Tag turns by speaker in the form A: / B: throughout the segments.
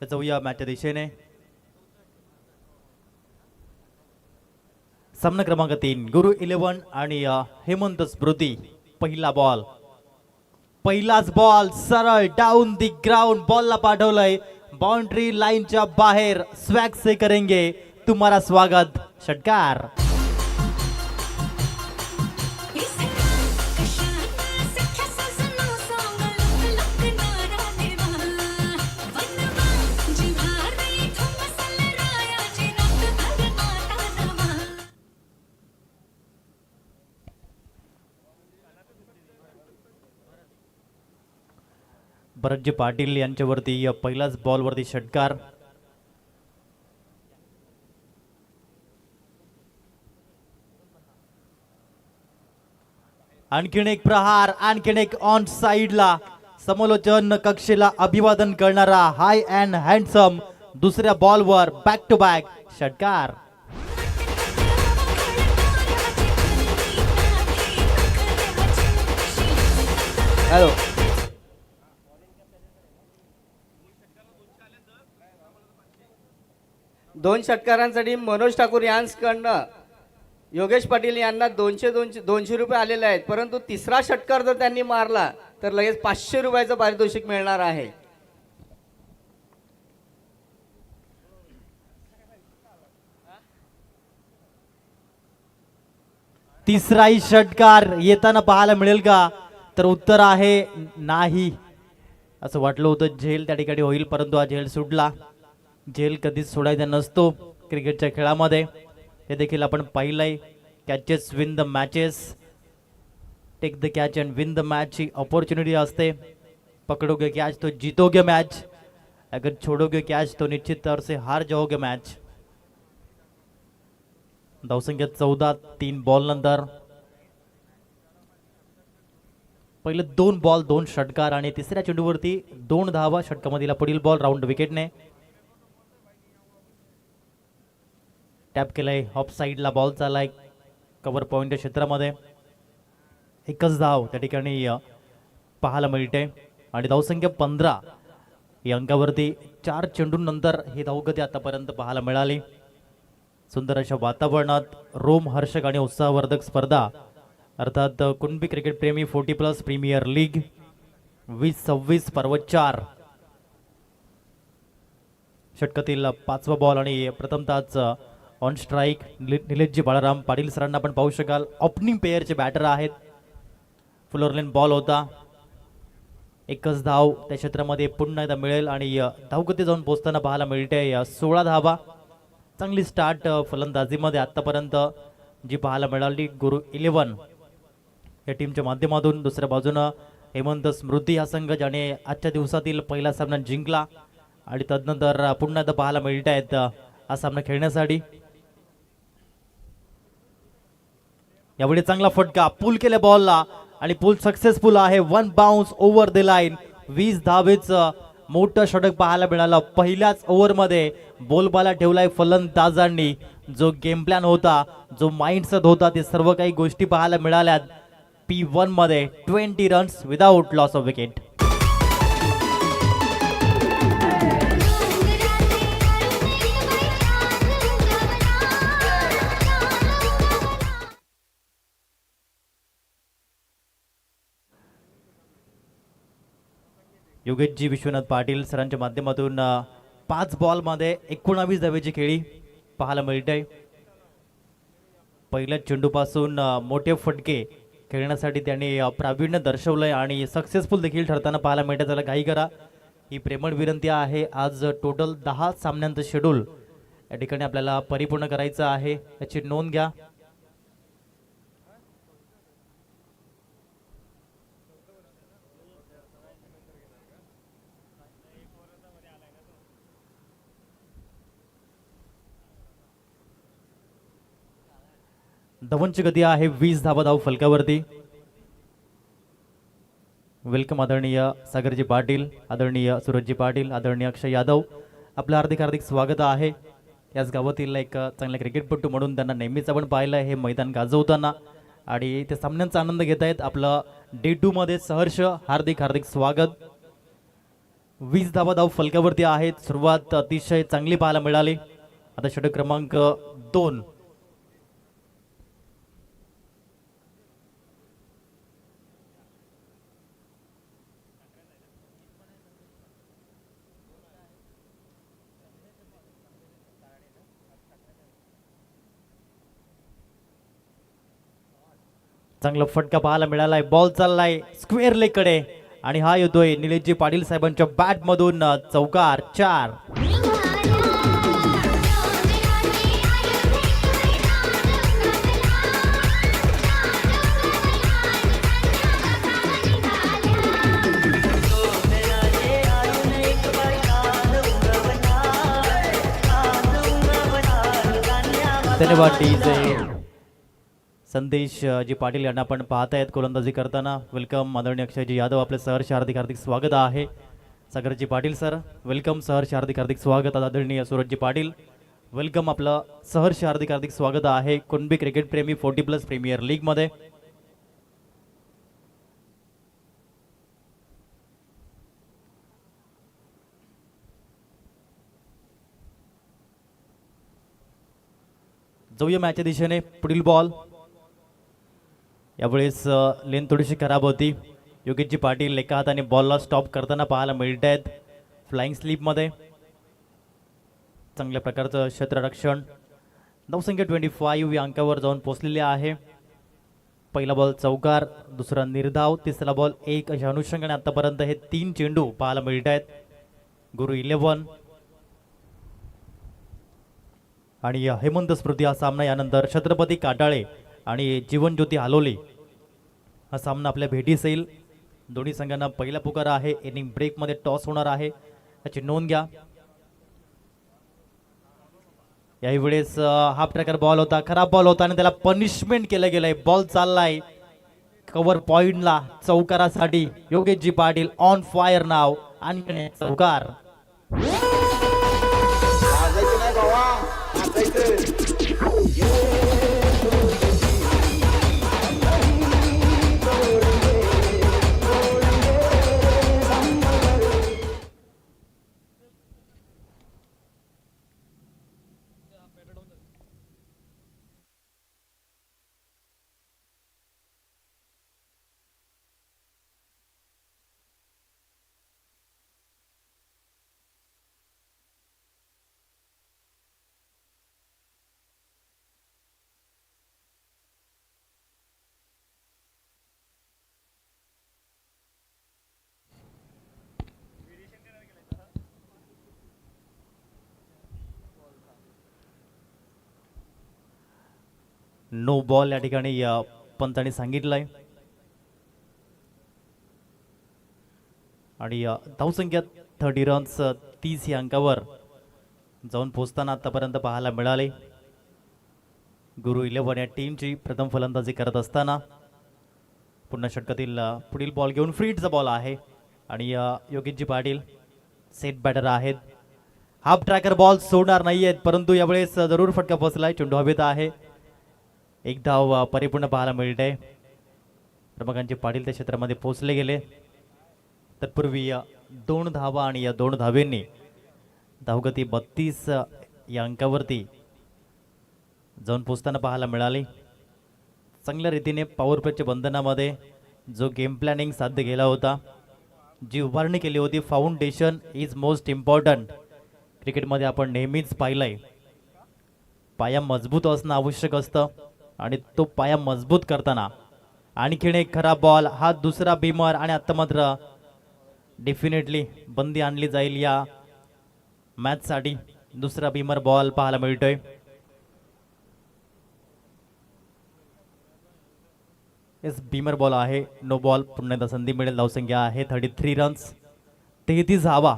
A: जाऊया मॅचच्या दिशेने. सामना क्रमांक 3 गुरु 11 आणि हेमंत स्मृती. पहिलाच बॉल सरळ डाऊन दी ग्राउंड. बॉलला पाठवलंय बाउंड्री लाईनच्या बाहेर. स्वॅग से करेंगे तुम्हारा स्वागत. षटकार. भरतजी पाटील यांच्यावरती पहिलाच बॉलवरती षटकार. आणखीन एक प्रहार, आणखीन एक ऑन साइडला. समालोचन कक्षेला अभिवादन करणारा हाय अँड हँडसम दुसऱ्या बॉलवर बॅक टू बॅक षटकार.
B: हॅलो. दोन षटकारांसाठी मनोज ठाकूर यांच्याकडनं योगेश पाटील यांना 200 रुपये आलेले आहेत, परंतु तिसरा षटकार जर त्यांनी मारला तर लगेच 500 रुपयाचं पारितोषिक मिळणार आहे.
A: तिसराही षटकार येताना पाहायला मिळेल का? तर उत्तर आहे नाही. असं वाटलं होतं झेल त्या ठिकाणी होईल, परंतु हा झेल सुटला. झेल कधीच सोडायचा नसतो क्रिकेटच्या खेळामध्ये. हे देखील आपण पाहिलंय. Catches win the matches. Take the catch and win the match ही अपॉर्च्युनिटी असते. पकडोगे कॅच तो जीतोगे मैच, अगर छोड़ोगे कैच तो निश्चित तौर से हार जाओगे मैच. धावसंख्या 14 3 बॉल नंतर. पहिले 2 बॉल 2 षटकार आणि तिसऱ्या चेंडूवरती 2 धावा. षटकामधील पुढील बॉल राऊंड विकेटने टॅप केलाय. ऑफ साइडला बॉल चाललाय कव्हर पॉइंट क्षेत्रामध्ये. एकच धाव त्या ठिकाणी पाहायला मिळते आणि धावसंख्या 15 या अंकावरती 4 चेंडूंनंतर ही धावगती आतापर्यंत पाहायला मिळाली. सुंदर अशा वातावरणात रोमहर्षक आणि उत्साहवर्धक स्पर्धा अर्थात कुणबी क्रिकेट प्रेमी 40+ प्रीमियर लीग 2026 पर्व 4. षटकातील 5वा बॉल आणि प्रथमतःच ऑन स्ट्राईक निलेशजी बाळाराम पाटील सरांना आपण पाहू शकाल. ओपनिंग पेअरचे बॅटर आहेत. फुलरलेन बॉल होता. एकच धाव त्या क्षेत्रामध्ये पुन्हा एकदा मिळेल आणि धावगती जाऊन पोहोचताना पाहायला मिळते 16 धावा. चांगली स्टार्ट फलंदाजीमध्ये आतापर्यंत जी पाहायला मिळाली गुरु 11 या टीमच्या माध्यमातून. दुसऱ्या बाजूनं हेमंत स्मृती हा संघ ज्याने आजच्या दिवसातील पहिला सामना जिंकला आणि तदनंतर पुन्हा एकदा पाहायला मिळत आहेत हा सामना खेळण्यासाठी. यावेळी चांगला फटका पुल केल्या बॉलला आणि पुल सक्सेसफुल आहे. 1 बाउन्स ओव्हर द लाईन. 20 धावेचं मोठं षटक पाहायला मिळालं. पहिल्याच ओव्हरमध्ये बोलबाला ठेवलाय फलंदाजांनी. जो गेम प्लॅन होता, जो माइंडसेट होता, ते सर्व काही गोष्टी पाहायला मिळाल्यात. P1 मध्ये 20 runs without loss of wicket. Yogeshji Vishwanath Patil सरांच्या माध्यमातून 5 बॉलमध्ये 19 धावेची खेळी पाहायला मिळते. पहिल्या चेंडूपासून मोठे फटके खेळण्यासाठी त्यांनी प्रावीण्य दर्शवलंय आणि सक्सेसफुल देखील ठरताना पाहायला मिळते. त्याला काही करा ही प्रेमळ विनंती आहे. आज टोटल 10 सामन्यांचं शेड्यूल या ठिकाणी आपल्याला परिपूर्ण करायचं आहे, याची नोंद घ्या. धवनची गती आहे 20 धावा धाव फलकावरती. वेलकम आदरणीय सागरजी पाटील, आदरणीय सूरजजी पाटील, आदरणीय अक्षय यादव, आपलं हार्दिक हार्दिक स्वागत आहे. याच गावातील एक चांगला क्रिकेटपटू म्हणून त्यांना नेहमीच आपण पाहिलं हे मैदान गाजवताना आणि ते सामन्यांचा आनंद घेत आहेत. आपलं डे 2 मध्ये सहर्ष हार्दिक हार्दिक स्वागत. 20 धाव फलकावरती आहेत. सुरुवात अतिशय चांगली पाहायला मिळाली. आता षटक क्रमांक 2. चांगला फटका पाहायला मिळालाय. बॉल चाललाय स्क्वेअर लेग कडे आणि हा येतोय निलेशजी पाटील साहेबांच्या बॅट मधून. चौकार 4. धन्यवाद डीजे संदेश जी पाटील यांना आपण पाहतायत गोलंदाजी करताना. वेलकम आदरणीय अक्षयजी यादव, आपले सहर्ष हार्दिक हार्दिक स्वागत आहे. सागरजी पाटील सर वेलकम, सहर्ष हार्दिक हार्दिक स्वागत. आदरणीय सूरजजी पाटील वेलकम, आपलं सहर्ष हार्दिक हार्दिक स्वागत आहे कुणबी क्रिकेट प्रेमी 40+ प्रीमियर लीग मध्ये. जाऊया मॅचच्या दिशेने. पुढील बॉल यावेळेस लेन थोडीशी खराब होती. योगेशजी पाटील एका हाताने बॉलला स्टॉप करताना पाहायला मिळत आहेत. फ्लाइंग स्लीपमध्ये चांगल्या प्रकारचं क्षेत्ररक्षण. धावसंख्या 25 या अंकावर जाऊन पोहोचलेले आहे. पहिला बॉल चौकार, दुसरा निर्धाव, तिसरा बॉल 1 अशा अनुषंगाने आतापर्यंत हे 3 चेंडू पाहायला मिळत आहेत. गुरु 11 आणि हेमंत स्मृती हा सामना. यानंतर छत्रपती काटाळे आणि जीवनज्योती हालोली हा सामना आपल्या भेटीस येईल. दोन्ही संघांना पहिला पुकारा आहे. इनिंग ब्रेकमध्ये टॉस होणार आहे, याची नोंद घ्या. याही वेळेस हाफ ट्रॅकर बॉल होता, खराब बॉल होता आणि त्याला पनिशमेंट केलं गेलंय. बॉल चाललाय कव्हर पॉइंटला चौकारासाठी. योगेशजी पाटील ऑन फायर नाव आणि चौकार. नो बॉल या ठिकाणी पंतांनी सांगितलंय. आणि धावसंख्या 30 रन्स 30 या अंकावर जाऊन पोहोचताना आतापर्यंत पाहायला मिळाले. गुरु 11 या टीमची प्रथम फलंदाजी करत असताना पुन्हा षटकातील पुढील बॉल घेऊन फ्रीटचा बॉल आहे आणि योगेशजी पाटील सेट बॅटर आहेत. हाफ ट्रॅकर बॉल सोडणार नाहीयेत, परंतु यावेळेस जरूर फटका बसलाय. चेंडू हवेत आहे. एक धाव परिपूर्ण पाहायला मिळते. रमाकांतजी पाटील त्या क्षेत्रामध्ये पोहोचले गेले. तत्पूर्वी 2 धावा आणि या 2 धावेंनी धावगती 32 या अंकावरती जाऊन पोचताना पाहायला मिळाली. चांगल्या रीतीने पॉवर प्लेच्या बंधनामध्ये जो गेम प्लॅनिंग साध्य केला होता, जी उभारणी केली होती, फाउंडेशन इज मोस्ट इम्पॉर्टंट. क्रिकेटमध्ये आपण नेहमीच पाहिलंय पाया मजबूत असणं आवश्यक असतं आणि तो पाया मजबूत करताना आणखीन एक खराब बॉल, हा दुसरा बीमर आणि आता मात्र डेफिनेटली बंदी आणली जाईल या मॅचसाठी. दुसरा बीमर बॉल पाहायला मिळतोय. येस, बीमर बॉल आहे. No ball. पुन्हा एकदा संधी मिळेल. धावसंख्या आहे 33 रन्स 33 धावा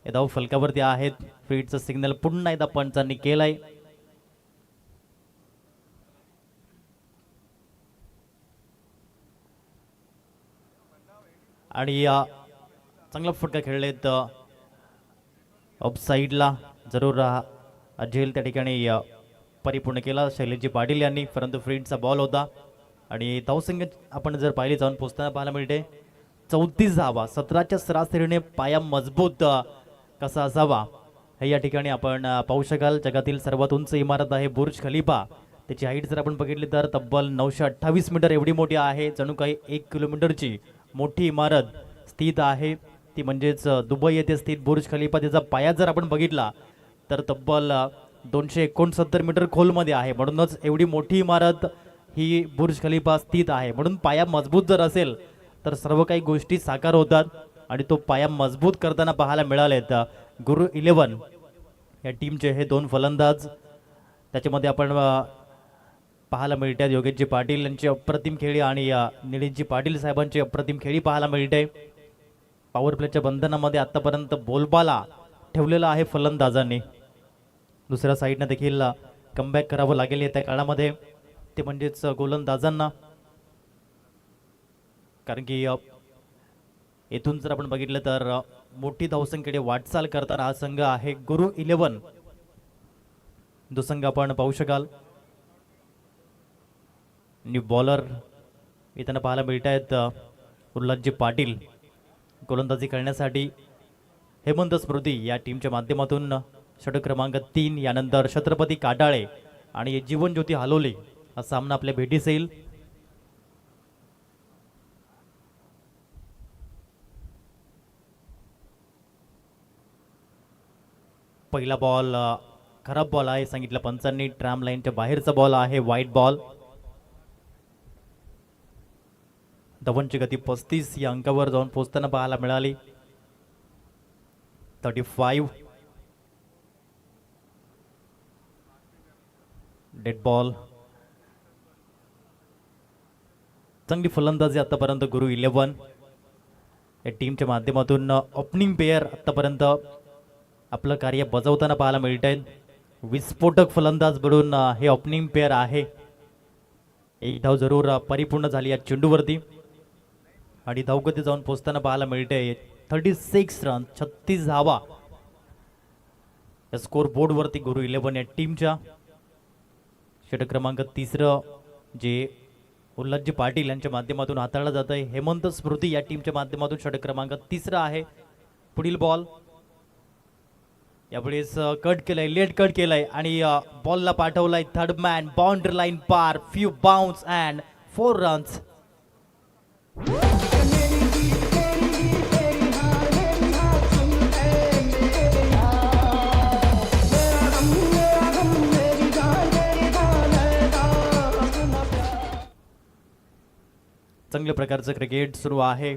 A: या धाव फलकावरती आहेत. फीडचं सिग्नल पुन्हा एकदा पंचांनी केलंय. आणि चांगला फटका खेळलेत ऑफ साईडला. जरूर झेल त्या ठिकाणी परिपूर्ण केला शैलेशजी पाटील यांनी, परंतु फ्रीडचा बॉल होता. आणि धावसंख्या आपण जर पाहिली जाऊन पोचताना पाहायला मिळते 34 धावा, 17च्या सरासरीने पाया मजबूत कसा असावा हे या ठिकाणी आपण पाहू शकाल. जगातील सर्वात उंच इमारत आहे बुर्ज खलिफा. त्याची हाईट जर आपण बघितली तर तब्बल 928 मीटर एवढी मोठी आहे. जणू काही 1 किलोमीटरची मोठी इमारत स्थित आहे, ती म्हणजेच दुबई येथे स्थित बुर्ज खलिफा. त्याचा पाया जर आपण बघितला तर तब्बल 269 मीटर खोलमध्ये आहे. म्हणूनच एवढी मोठी इमारत ही बुर्ज खलिफा स्थित आहे. म्हणून पाया मजबूत जर असेल तर सर्व काही गोष्टी साकार होतात आणि तो पाया मजबूत करताना पाहायला मिळालेत गुरु 11 या टीमचे हे 2 फलंदाज. त्याच्यामध्ये आपण पाहायला मिळतात योगेशजी पाटील यांची अप्रतिम खेळी आणि निलेशजी पाटील साहेबांची अप्रतिम खेळी पाहायला मिळते. पॉवर प्लेच्या बंधनामध्ये आतापर्यंत बोलबाला ठेवलेला आहे फलंदाजांनी. दुसऱ्या साईडनं देखील कमबॅक करावं लागेल त्या काळामध्ये, ते म्हणजेच गोलंदाजांना. कारण की येथून जर आपण बघितलं तर मोठी धावसंख्येकडे वाटचाल करताना हा संघ आहे गुरु 11. जो संघ आपण पाहू शकाल. न्यू बॉलर येताना पाहायला मिळत आहेत उल्हासजी पाटील. गोलंदाजी करण्यासाठी हेमंत स्मृती या टीमच्या माध्यमातून षटक क्रमांक 3. यानंतर छत्रपती काटाळे आणि जीवनज्योती हालोले हा सामना आपल्या भेटीस येईल. पहिला बॉल खराब बॉल आहे सांगितलं पंचांनी. ट्रॅम लाईनच्या बाहेरचा बॉल आहे, वाईट बॉल. धवनची गती 35 या अंकावर जाऊन पोहोचताना पाहायला मिळाली. 35 डेड बॉल. चांगली फलंदाजी आतापर्यंत गुरु 11 या टीमच्या माध्यमातून. ओपनिंग पेअर आतापर्यंत आपलं कार्य बजावताना पाहायला मिळत आहेत. विस्फोटक फलंदाज बनून हे ओपनिंग पेअर आहे. एक धाव जरूर परिपूर्ण झाली या चेंडूवरती आणि धावगती जाऊन पोहोचताना पाहायला मिळते 36 रन, 36 धावा या स्कोर बोर्डवरती गुरु 11 या टीमच्या. षटक क्रमांक 3 जे उल्हासजी पाटील यांच्या माध्यमातून हाताळलं जात आहे. हेमंत स्मृती या टीमच्या माध्यमातून षटक क्रमांक 3 आहे. पुढील बॉल यावेळेस कट केलंय, लेट कट केलंय आणि बॉलला पाठवलाय थर्ड मॅन. बाउंड्री लाईन पार, फ्यू बाउन्स अँड 4 रन्स. चांगल्या प्रकारचं क्रिकेट सुरू आहे.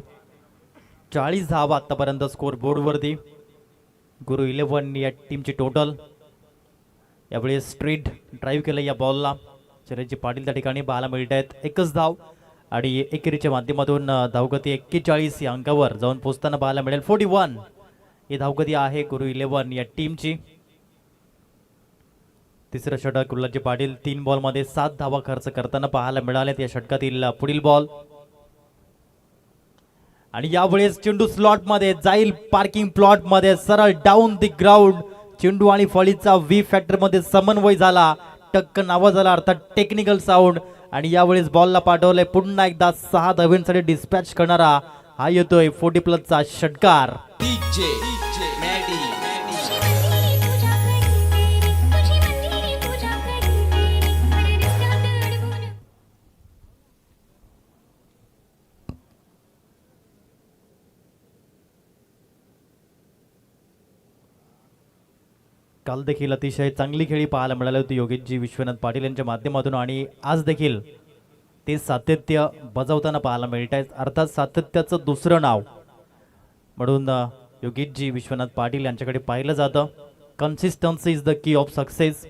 A: 40 धावा आतापर्यंत स्कोर बोर्डवरती गुरु 11 या टीमची टोटल. यावेळी स्ट्रेट ड्राईव्ह केलं या बॉलला. चिरंजीव पाटील त्या ठिकाणी पाहायला मिळत आहेत. 1च धाव आणि एकेरीच्या माध्यमातून धावगती 41 या अंकावर जाऊन पोहोचताना पाहायला मिळेल. 41 ही धावगती आहे गुरु 11 या टीमची. तिसरं षटक उल्हासजी पाटील 3 बॉलमध्ये 7 धावा खर्च करताना पाहायला मिळालेत या षटकातील. पुढील बॉल आणि यावेळेस चेंडू स्लॉट मध्ये जाईल, पार्किंग प्लॉट मध्ये सरळ डाऊन द ग्राउंड. चेंडू आणि फळीचा व्ही फॅक्टर मध्ये समन्वय झाला, टक्कन आवाज झाला अर्थात टेक्निकल साऊंड. आणि यावेळेस बॉलला पाठवलंय पुन्हा एकदा 6 धावांसाठी डिस्पॅच करणारा हा येतोय 40+ चा षटकार. काल देखील अतिशय चांगली खेळी पाहायला मिळाली होती योगेशजी विश्वनाथ पाटील यांच्या माध्यमातून आणि आज देखील ते सातत्य बजावताना पाहायला मिळत आहेत. अर्थात सातत्याचं दुसरं नाव म्हणून योगेशजी विश्वनाथ पाटील यांच्याकडे पाहिलं जातं. Consistency is the key of success.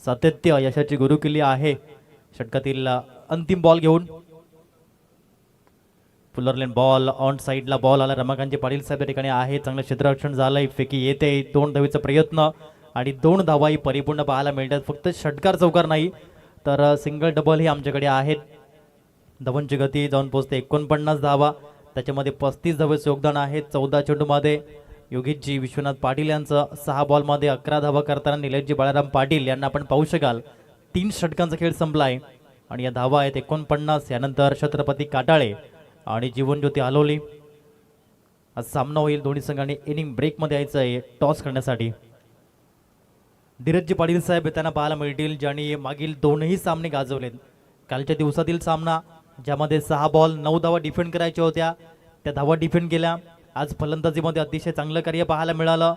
A: सातत्य यशाची गुरुकिल्ली आहे. षटकातील अंतिम बॉल घेऊन फुलर लेन बॉल ऑन साईडला बॉल आला. रमाकांतजी पाटील साहेब या ठिकाणी आहे. चांगलं क्षेत्ररक्षण झालंय. फेकी येते. 2 धावेचा प्रयत्न आणि 2 धावाही परिपूर्ण पाहायला मिळतात. फक्त षटकार चौकार नाही तर सिंगल डबल ही आमच्याकडे आहेत. धवनची गती जाऊन पोहोचते 49 धावा. त्याच्यामध्ये 35 धावेचं योगदान आहे. 14 चेंडूमध्ये योगेशजी विश्वनाथ पाटील यांचं 6 बॉलमध्ये 11 धावा करताना निलेशजी बाळाराम पाटील यांना आपण पाहू शकाल 3 षटकांचा खेळ संपलाय आणि या धावा आहेत 49. यानंतर छत्रपती काटाळे आणि जीवनज्योती हालोली आज सामना होईल. दोन्ही संघांनी इनिंग ब्रेकमध्ये यायचं आहे टॉस करण्यासाठी. धीरजजी पाटील साहेब त्यांना पाहायला मिळतील ज्यांनी मागील दोनही सामने गाजवलेत. कालच्या दिवसातील सामना ज्यामध्ये 6 बॉल 9 धावा डिफेंड करायच्या होत्या, त्या धावा डिफेंड केल्या. आज फलंदाजीमध्ये अतिशय चांगलं कार्य पाहायला मिळालं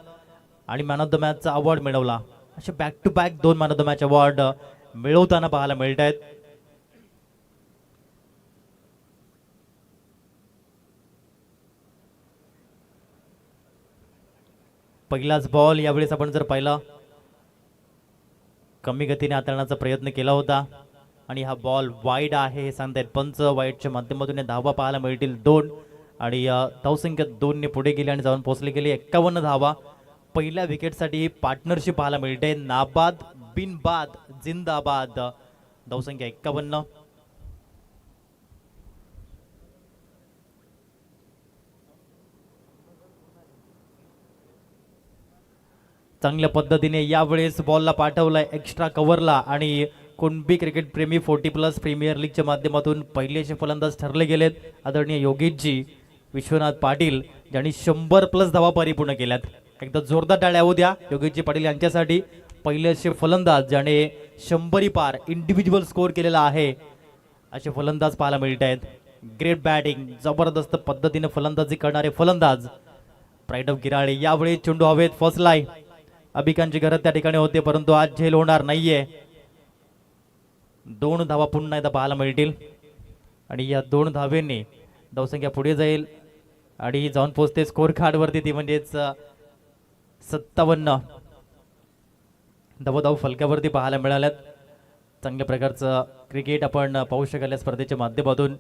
A: आणि मॅन ऑफ द मॅचचा अवॉर्ड मिळवला. असे back to back 2 man of the match award मिळवताना पाहायला मिळत आहेत. पहिलाच बॉल यावेळेस आपण जर पाहिला कमी गतीने हाताळण्याचा प्रयत्न केला होता आणि हा बॉल वाईड आहे हे सांगतायत पंच. वाईडच्या माध्यमातून धावा पाहायला मिळतील 2 आणि धावसंख्या 2 ने पुढे गेली आणि जाऊन पोहोचली गेली 51 धावा. पहिल्या विकेटसाठी पार्टनरशिप पाहायला मिळते. नाबाद बिनबाद जिंदाबाद. धावसंख्या 51. चांगल्या पद्धतीने यावेळेस बॉलला पाठवलाय एक्स्ट्रा कव्हरला आणि कुणबी क्रिकेट प्रेमी 40+ प्रीमियर लीगच्या माध्यमातून पहिले असे फलंदाज ठरले गेलेत आदरणीय योगेशजी विश्वनाथ पाटील ज्यांनी 100+ धावा परिपूर्ण केल्यात. एकदा जोरदार टाळ्या होऊ द्या योगेशजी पाटील यांच्यासाठी. पहिले असे फलंदाज ज्याने 100 पार इंडिव्हिज्युअल स्कोर केलेला आहे असे फलंदाज पाहायला मिळत आहेत. ग्रेट बॅटिंग जबरदस्त पद्धतीने फलंदाजी करणारे फलंदाज प्राईड ऑफ गिराळे. यावेळी चेंडू हवेत फसलाय. अभिकांची गरज त्या ठिकाणी होते परंतु आज झेल होणार नाहीये. 2 धावा पुन्हा एकदा पाहायला मिळतील आणि या 2 धावेंनी धावसंख्या पुढे जाईल आणि जाऊन पोहोचते स्कोर कार्डवरती ती म्हणजेच 57 धाव फलकावरती पाहायला मिळाल्यात. चांगल्या प्रकारचं क्रिकेट आपण पाहू शकाल या स्पर्धेच्या माध्यमातून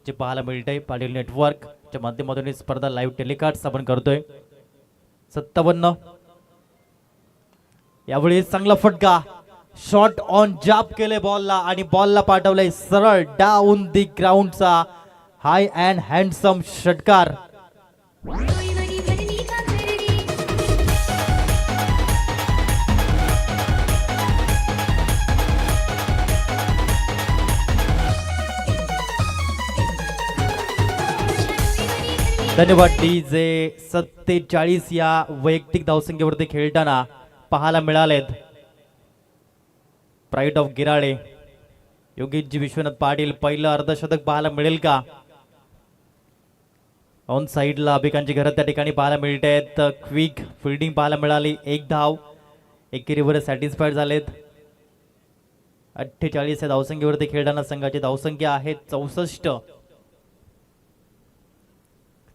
A: जे पाहायला मिळतंय. पाटील नेटवर्कच्या माध्यमातून ही स्पर्धा लाईव्ह टेलिकास्ट आपण करतोय. 57. यावेळी चांगला फटका शॉट ऑन जाप केले बॉलला आणि बॉलला पाठवलंय सरळ डाऊन दी ग्राउंडचा हाय अँड हँडसम षटकार. धन्यवाद DJ. 47 या वैयक्तिक धावसंख्येवरती खेळताना पाहायला मिळालेत. प्राईड ऑफ गिराळे योगेशजी विश्वनाथ पाटील पहिलं अर्धशतक पाहायला मिळेल का? ऑन साईडला अभिकांची घरात त्या ठिकाणी पाहायला मिळत आहेत. क्विक फिल्डिंग पाहायला मिळाली. 1 धाव एकेरीवर सॅटिस्फाईड झालेत. 48 या धावसंख्येवरती खेळताना संघाची धावसंख्या आहे 64.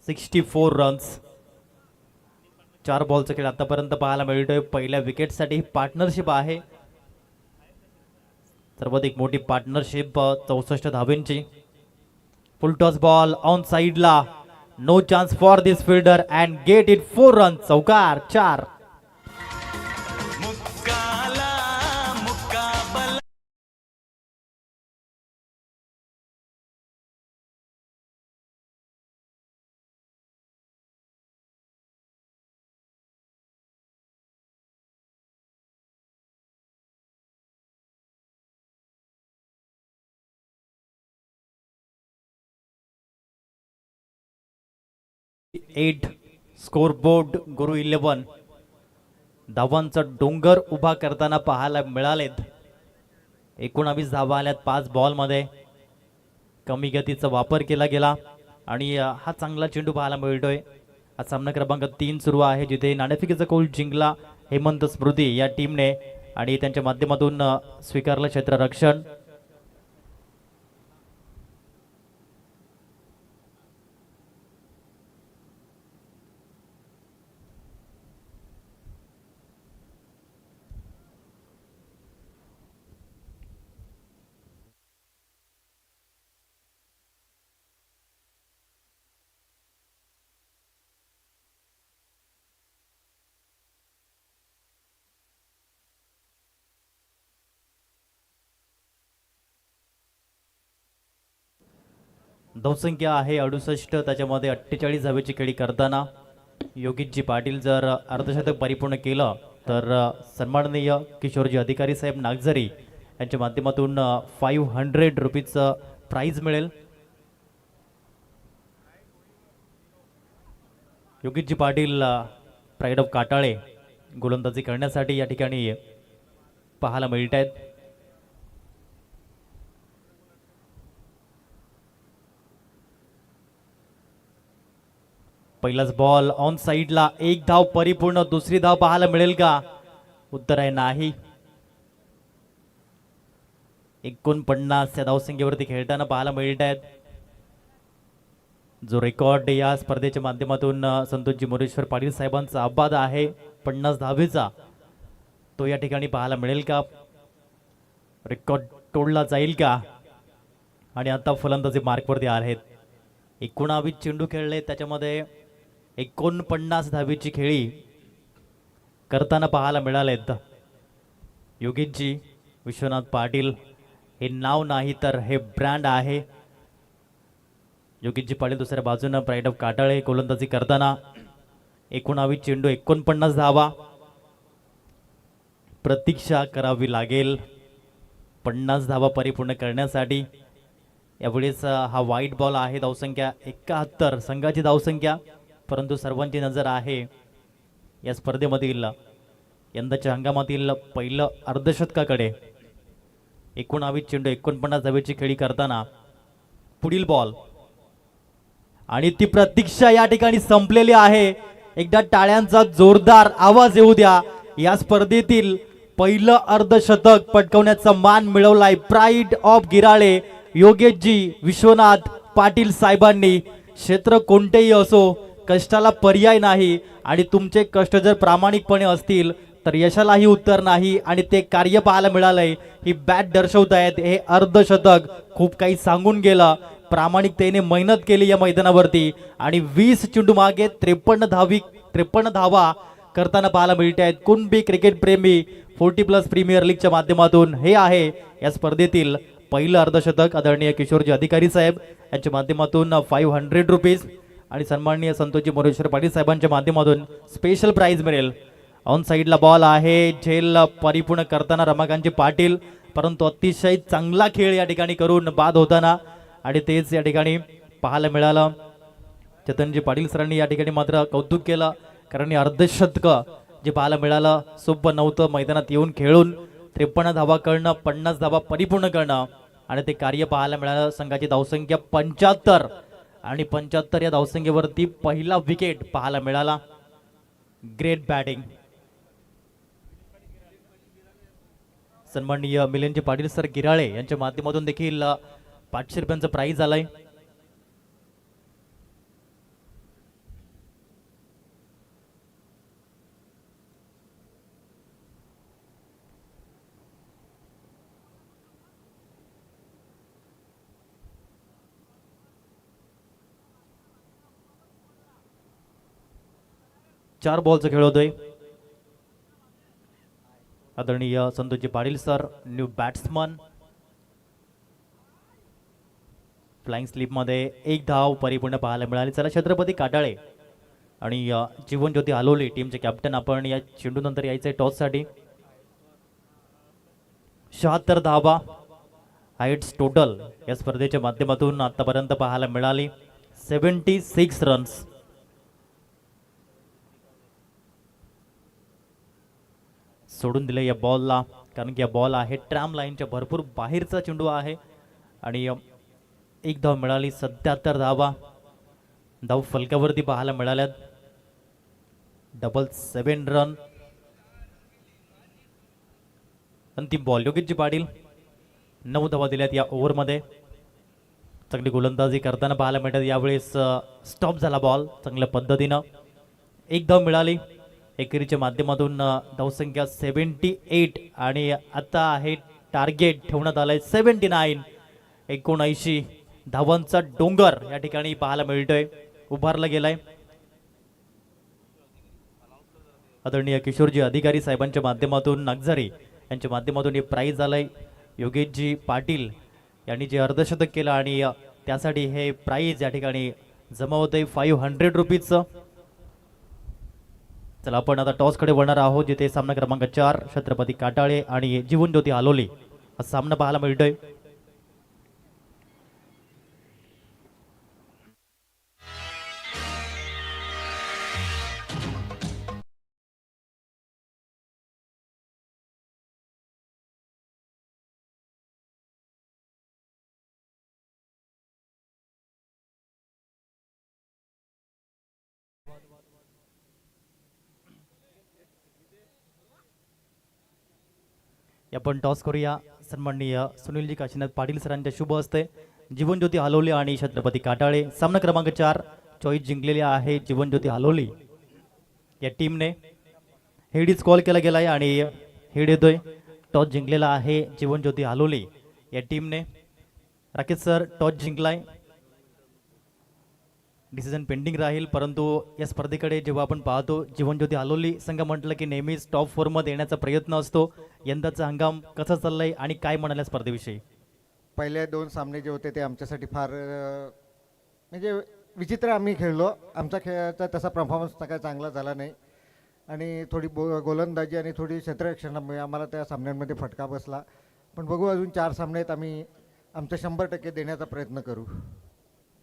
A: 64 रन्स. 4 बॉलचा खेळ आतापर्यंत पाहायला मिळतोय. पहिल्या विकेटसाठी पार्टनरशिप आहे. सर्वाधिक मोठी पार्टनरशिप 64 धावेंची. फुल टॉस बॉल ऑन साइडला. No chance for this fielder and get it 4 run. चौकार 4. एट स्कोर बोर्ड गुरु 11 धावांचा डोंगर उभा करताना पाहायला मिळालेत. 19 धावा आल्यात 5 बॉलमध्ये. कमी गतीचा वापर केला गेला आणि हा चांगला चेंडू पाहायला मिळतोय. हा सामना क्रमांक 3 सुरू आहे जिथे नाणेफेकीचा कौल जिंकला हेमंत स्मृती या टीमने आणि त्यांच्या माध्यमातून स्वीकारलं क्षेत्ररक्षण. धावसंख्या आहे 68. त्याच्यामध्ये 48 धावेची खेळी करताना योगेशजी पाटील जर अर्धशतक परिपूर्ण केलं तर सन्माननीय किशोरजी अधिकारी साहेब नागझरी यांच्या माध्यमातून 500 रुपीजचं प्राइज मिळेल. योगेशजी पाटील प्राईड ऑफ काटाळे गोलंदाजी करण्यासाठी या ठिकाणी पाहायला मिळत आहेत. पहिलाच बॉल ऑन साइडला, एक धाव परिपूर्ण. दुसरी धाव पाहायला मिळेल का? उत्तर आहे नाही. 49 या धावसंख्येवरती खेळताना पाहायला मिळत आहेत. जो रेकॉर्ड या स्पर्धेच्या माध्यमातून संतोषजी मोरेश्वर पाटील साहेबांचा अबाध आहे 50 धावेचा, तो या ठिकाणी पाहायला मिळेल का? रेकॉर्ड तोडला जाईल का? आणि आता फलंदाजी मार्कवरती आहेत. 19 चेंडू खेळले, त्याच्यामध्ये 49 धावेची खेळी करताना पाहायला मिळालेत. योगेशजी विश्वनाथ पाटील हे नाव नाही तर हे ब्रँड आहे. योगेशजी पाटील दुसऱ्या बाजूनं प्राईड ऑफ काटाळे गोलंदाजी करताना 19 चेंडू 49 धावा. प्रतीक्षा करावी लागेल 50 धावा परिपूर्ण करण्यासाठी. यावेळेस हा वाईट बॉल आहे. धावसंख्या 71 संघाची धावसंख्या, परंतु सर्वांची नजर आहे या स्पर्धेमधील यंदाच्या हंगामातील पहिलं अर्धशतकाकडे. 19 चेंडू 49 धावेची खेळी करताना पुढील बॉल, आणि ती प्रतीक्षा या ठिकाणी संपलेली आहे. एकदा टाळ्यांचा जोरदार आवाज येऊ द्या. या स्पर्धेतील पहिलं अर्धशतक पटकवण्याचा मान मिळवलाय प्राईड ऑफ गिराळे योगेशजी विश्वनाथ पाटील साहेबांनी. क्षेत्र कोणतेही असो, कष्टाला पर्याय नाही, आणि तुमचे कष्ट जर प्रामाणिकपणे असतील तर यशालाही उत्तर नाही, आणि ते कार्य पाहायला मिळालंय. ही बॅट दर्शवत आहेत. हे अर्धशतक खूप काही सांगून गेलं. प्रामाणिकतेने मेहनत केली या मैदानावरती, आणि 20 चेंडू मागे 53 धावा करताना पाहायला मिळत आहेत. कुणबी क्रिकेट प्रेमी 40+ प्रीमियर लीगच्या माध्यमातून हे आहे या स्पर्धेतील पहिलं अर्धशतक. आदरणीय किशोरजी अधिकारी साहेब यांच्या माध्यमातून 500 रुपीज, आणि सन्माननीय संतोषजी मोरेश्वर पाटील साहेबांच्या माध्यमातून स्पेशल प्राइज मिळेल. ऑन साइडला बॉल आहे. झेल परिपूर्ण करताना रमाकांतजी पाटील, परंतु अतिशय चांगला खेळ या ठिकाणी करून बाद होताना, आणि तेच या ठिकाणी पाहायला मिळालं. चेतनजी पाटील सरांनी या ठिकाणी मात्र कौतुक केलं, कारण अर्धशतक जे पाहायला मिळालं सोपं नव्हतं. मैदानात येऊन खेळून 53 धावा करणं, 50 धावा परिपूर्ण करणं, आणि ते कार्य पाहायला मिळालं. संघाची धावसंख्या 75, आणि 75 या धावसंख्येवरती पहिला विकेट पाहायला मिळाला. Great batting. सन्माननीय मिलिंदजी पाटील सर गिराळे यांच्या माध्यमातून देखील 500 रुपयांचं प्राइज आलंय. चार बॉलचा खेळ होतोय. आदरणीय Santoshji Patil sir new batsman. Flying slip मध्ये 1 धाव परिपूर्ण पाहायला मिळाली. चला छत्रपती काटाळे आणि जीवनज्योती आलोली टीमचे कॅप्टन आपण या चेंडू नंतर यायचंय टॉस साठी. 76 धावा हाईट्स टोटल या स्पर्धेच्या माध्यमातून आतापर्यंत पाहायला मिळाली. 76 रन्स. सोडून दिले या बॉलला, कारण की या बॉल आहे ट्रॅम लाईनच्या भरपूर बाहेरचा चेंडू आहे, आणि 1 धाव मिळाली. 77 धावा धाव फलकावरती पाहायला मिळाल्यात. 7 रन. अंतिम बॉल योगेशजी पाटील 9 धावा दिल्यात या ओव्हरमध्ये. चांगली गोलंदाजी करताना पाहायला मिळतात. यावेळेस स्टॉप झाला बॉल चांगल्या पद्धतीनं. 1 धाव मिळाली. एकेरीच्या माध्यमातून धावसंख्या 78, आणि आता आहे टार्गेट ठेवण्यात आलंय 79. 79 धावांचा डोंगर या ठिकाणी पाहायला मिळतोय, उभारला गेलाय. आदरणीय किशोरजी अधिकारी साहेबांच्या माध्यमातून नागझारी यांच्या माध्यमातून हे प्राइज आलंय. योगेशजी पाटील यांनी जे अर्धशतक केलं, आणि त्यासाठी हे प्राइज या ठिकाणी जमा होतंय 500 रुपीजचं. चला आपण आता टॉस कडे वळणार आहोत, जिथे सामना क्रमांक 4 छत्रपती काटाळे आणि जीवनज्योती आलोली हा सामना पाहायला मिळतोय. आपण टॉस करूया. सन्माननीय सुनीलजी काशीनाथ पाटील सरांच्या शुभ हस्ते जीवनज्योती हालोली आणि छत्रपती काटाळे. सामना क्रमांक 4 चॉईस जिंकलेली आहे जीवनज्योती हालोली या टीमने. हेडीच कॉल केला गेला आहे आणि हेड येतोय. टॉस जिंकलेला आहे जीवनज्योती हालोली या टीमने. राकेश सर टॉस जिंकलाय, डिसिजन पेंडिंग राहील. परंतु या स्पर्धेकडे जेव्हा आपण पाहतो जीवनज्योती हालोली संघ म्हटलं की नेहमीच टॉप 4 मध्ये येण्याचा प्रयत्न असतो. यंदाचा हंगाम कसा चाललाय आणि काय म्हणाल्या स्पर्धेविषयी?
C: पहिले 2 सामने जे होते ते आमच्यासाठी फार म्हणजे विचित्र आम्ही खेळलो. आमचा खेळाचा तसा परफॉर्मन्स काय चांगला झाला नाही आणि थोडी गोलंदाजी आणि थोडी क्षेत्ररक्षणामुळे आम्हाला त्या सामन्यांमध्ये फटका बसला. पण बघू, अजून 4 सामने आहेत, आम्ही आमचं 100% देण्याचा प्रयत्न करू.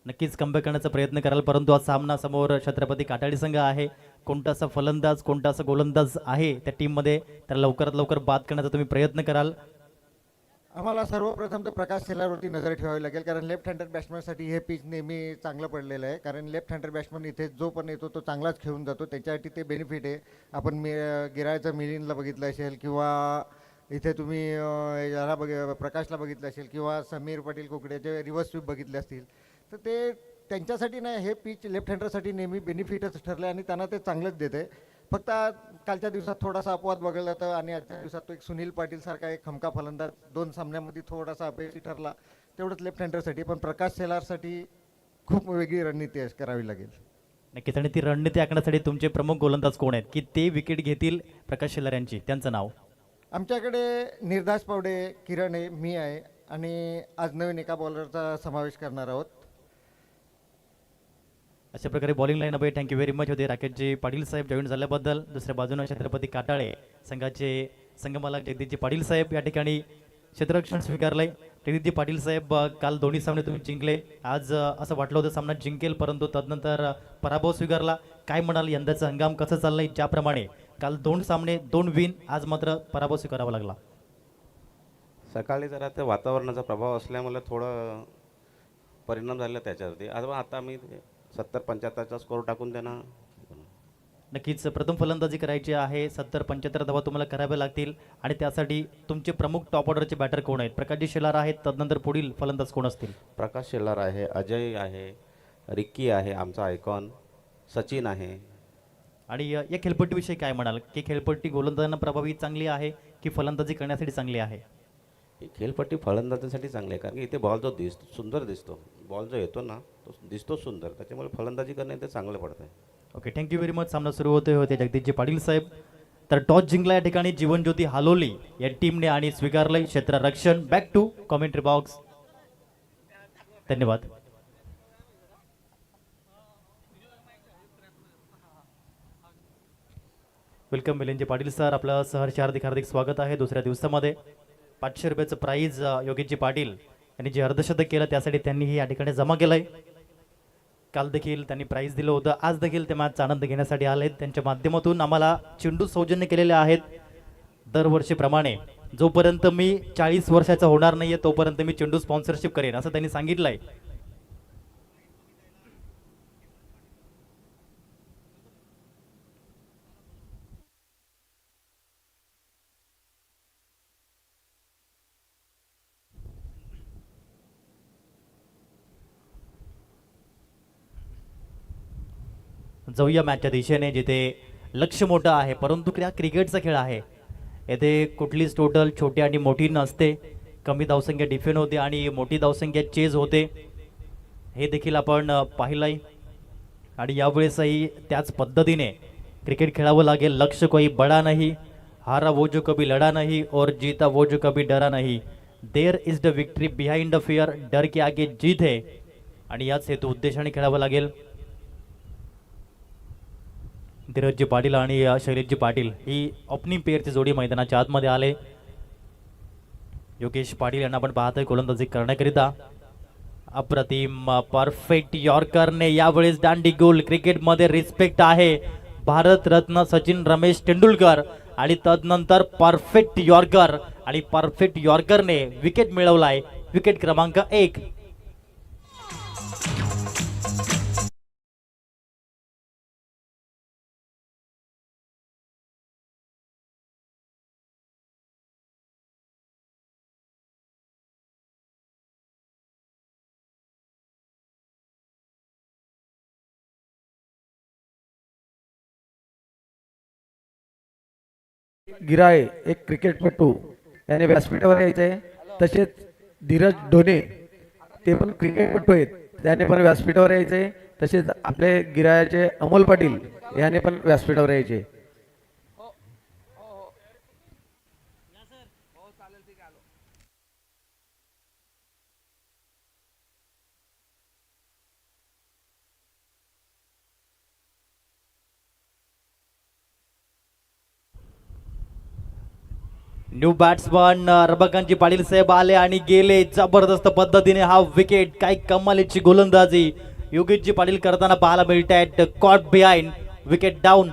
A: नक्कीच कमबॅक करण्याचा प्रयत्न कराल. परंतु आज सामना समोर छत्रपती काटाळी संघ आहे. कोणता असा फलंदाज कोणता असा गोलंदाज आहे त्या टीममध्ये, तर लवकरात लवकर बाद करण्याचा तुम्ही प्रयत्न कराल?
C: आम्हाला सर्वप्रथम तर प्रकाश सेलारवरती नजर ठेवावी लागेल, कारण लेफ्ट हँडर बॅट्समॅनसाठी हे पिच नेहमी चांगलं पडलेलं आहे. कारण लेफ्ट हँडर बॅट्समॅन इथे जो पण येतो तो चांगलाच खेळून जातो, त्याच्यासाठी ते बेनिफिट आहे. आपण गिरायचं मिलिंदला बघितलं असेल किंवा इथे तुम्ही याला प्रकाशला बघितलं असेल किंवा समीर पाटील कुकड्याचे रिव्हर्स स्वीप बघितले असतील, तर ते त्यांच्यासाठी नाही, हे पिच लेफ्ट हँडरसाठी नेहमी बेनिफिटच ठरलं आणि त्यांना ते चांगलंच देते. फक्त कालच्या दिवसात थोडासा अपवाद बघायला जातं आणि आजच्या दिवसात तो एक सुनील पाटील सारखा एक खमका फलंदाज 2 सामन्यामध्ये थोडासा अपयशी ठरला, तेवढंच लेफ्ट हँडरसाठी. पण प्रकाश सेलारसाठी खूप वेगळी रणनीती करावी लागेल.
A: नक्कीच. आणि ती रणनीती आखण्यासाठी तुमचे प्रमुख गोलंदाज कोण आहेत की ते विकेट घेतील प्रकाश शेलार यांची, त्यांचं नाव?
C: आमच्याकडे निर्धास पावडे, किरण आहे, मी आहे आणि आज नवीन एका बॉलरचा समावेश करणार आहोत.
A: अशा प्रकारे bowling line up. Thank you very much होते राकेशजी पाटील साहेब जॉईन झाल्याबद्दल. दुसऱ्या बाजूने छत्रपती काटाळे संघाचे संघमालक जगदीशजी पाटील साहेब या ठिकाणी क्षेत्ररक्षण स्वीकारलंय. जगदीशजी पाटील साहेब, काल दोन्ही सामने तुम्ही जिंकले. आज असं वाटलं होतं सामना जिंकेल, परंतु तदनंतर पराभव स्वीकारला. काय म्हणाल, यंदाचं हंगाम कसं चाललंय? ज्याप्रमाणे काल 2 सामने 2 विन, आज मात्र पराभव स्वीकारावा लागला.
D: सकाळी जरा ते वातावरणाचा प्रभाव असल्यामुळे थोडं परिणाम झाला त्याच्यावरती. आता मी 70-75चा स्कोर टाकून त्यांना.
A: नक्कीच प्रथम फलंदाजी करायची आहे. 70-75 धावा तुम्हाला कराव्या लागतील आणि त्यासाठी तुमचे प्रमुख टॉप ऑर्डरचे बॅटर कोण आहेत? प्रकाशजी शेलार आहेत, तदनंतर पुढील फलंदाज कोण असतील?
D: प्रकाश शेलार आहे, अजय आहे, रिक्की आहे, आमचा आयकॉन सचिन आहे.
A: आणि या खेळपट्टीविषयी काय म्हणाल की खेळपट्टी गोलंदाजांना प्रभावी चांगली आहे की फलंदाजी करण्यासाठी चांगली आहे?
D: ही खेळपट्टी फलंदाजीसाठी चांगली आहे, कारण की इथे बॉल जो सुंदर दिसतो, बॉल जो येतो ना तो दिसतो सुंदर, त्याच्यामुळे फलंदाजी करणे ते चांगलं पडतं आहे.
A: Okay, thank you very much. सामना सुरू होते जगदीशजी पाटील साहेब. तर टॉस जिंकला या ठिकाणी जीवनज्योती हालोली या टीमने आणि स्वीकारलंय क्षेत्ररक्षण. Back to commentary box. धन्यवाद. वेलकम मिलिंदजी पाटील सर, आपलं सहर्ष हार्दिक हार्दिक स्वागत आहे. दुसऱ्या दिवसामध्ये 500 रुपयाचं प्राईज योगेशजी पाटील यांनी जे अर्धशतक केलं त्यासाठी त्यांनी ही या ठिकाणी जमा केलंय. काल देखील त्यांनी प्राईज दिलं होतं, आज देखील ते मॅचचा आनंद घेण्यासाठी आलेत. त्यांच्या माध्यमातून आम्हाला चेंडू सौजन्य केलेले आहेत. दरवर्षीप्रमाणे जोपर्यंत मी 40 वर्षाचा होणार नाहीये तोपर्यंत मी चेंडू स्पॉन्सरशिप करेन असं त्यांनी सांगितलंय. जाऊया मॅचच्या दिशेने, जिथे लक्ष मोठं आहे परंतु क्रिकेटचा खेळ आहे. येथे कुठलीच टोटल छोटी आणि मोठी नसते. कमी धावसंख्या डिफेंड होते आणि मोठी धावसंख्या चेज होते, हे देखील आपण पाहिलंय. आणि यावेळेसही त्याच पद्धतीने क्रिकेट खेळावं लागेल. लक्ष्य कोई बडा नहीं, हारा वो जो कभी लढा नहीं और जीता वो जो कभी डरा नहीं. There is the victory behind the fear, डर के आगे जीत है. आणि याच हेतू उद्देशाने खेळावं लागेल. धीरजजी पाटील आणि शैलेशजी पाटील ही ओपनिंग पेअरची जोडी मैदानाच्या आतमध्ये आले. योगेश पाटील यांना आपण पाहतोय गोलंदाजी करण्याकरिता. अप्रतिम परफेक्ट यॉर्करने यावेळेस दांडी गोल. क्रिकेटमध्ये रिस्पेक्ट आहे. भारत रत्न सचिन रमेश तेंडुलकर आणि तदनंतर परफेक्ट यॉर्कर आणि परफेक्ट यॉर्करने विकेट मिळवलाय, विकेट क्रमांक 1.
E: गिराळे एक क्रिकेटपटू याने व्यासपीठावर यायचं आहे. तसेच धीरज ढोणे ते पण क्रिकेटपटू आहेत, त्याने पण व्यासपीठावर यायचं आहे. तसेच आपले गिराळ्याचे अमोल पाटील याने पण व्यासपीठावर यायचे.
A: न्यू बॅट्समन रबकांची पाटील साहेब आले आणि गेले. जबरदस्त पद्धतीने हा विकेट, काय कमालीची गोलंदाजी योगेशजी पाटील करताना पाहायला मिळत आहेत. Caught behind, wicket down.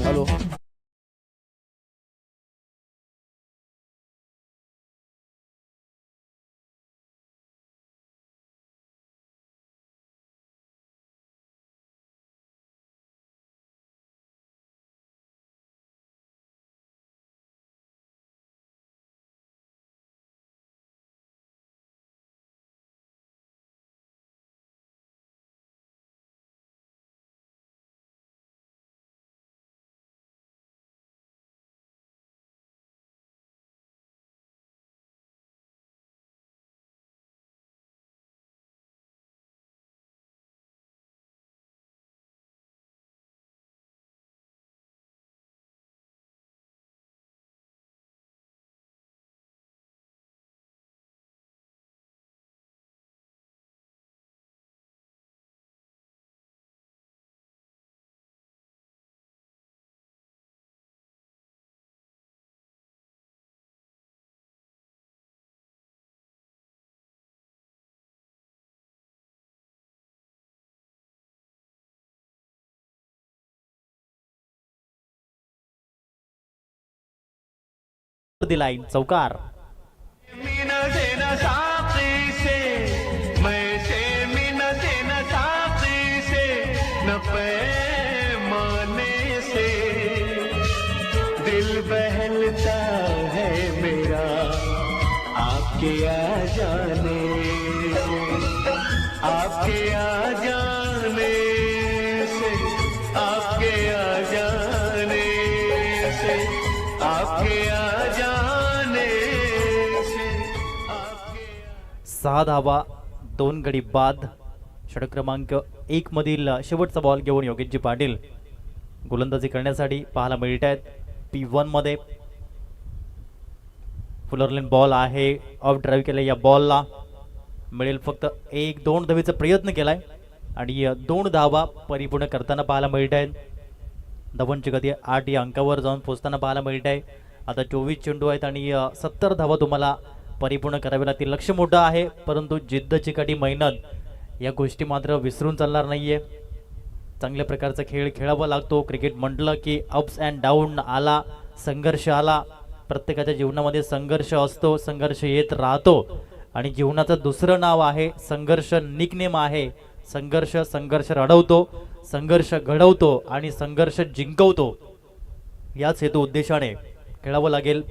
E: Hello
A: दिलाय चौकार.
F: दिल बहलता है मेरा आपके आ जाने आपके आ जाने से आपके आ जाने से आपके आ जाने से आपके
A: 6 धावा, 2 गडी बाद. षटक क्रमांक 1 मधील शेवटचा बॉल घेऊन योगेशजी पाटील गोलंदाजी करण्यासाठी पाहायला मिळत आहेत. P1 मध्ये फुलरलेन बॉल आहे. ऑफ ड्राईव्ह केलं, या बॉलला मिळेल फक्त 1-2 धावेचा प्रयत्न केलाय आणि 2 धावा परिपूर्ण करताना पाहायला मिळत आहेत. धावांची गती 8 या अंकावर जाऊन पोहोचताना पाहायला मिळत आहे. आता 24 चेंडू आहेत आणि 70 धावा तुम्हाला परिपूर्ण करावी लागतील. लक्ष मोठं आहे, परंतु जिद्द, चिकाटी, मेहनत या गोष्टी मात्र विसरून चालणार नाहीये. चांगल्या प्रकारचा खेळ खेळावा लागतो. क्रिकेट म्हटलं की अप्स अँड डाऊन आला, संघर्ष आला. प्रत्येकाच्या जीवनामध्ये संघर्ष असतो, संघर्ष येत राहतो आणि जीवनाचं दुसरं नाव आहे संघर्ष. निकनेम आहे संघर्ष. संघर्ष रडवतो, संघर्ष घडवतो आणि संघर्ष जिंकवतो. याच हेतू उद्देशाने खेळावं लागेल.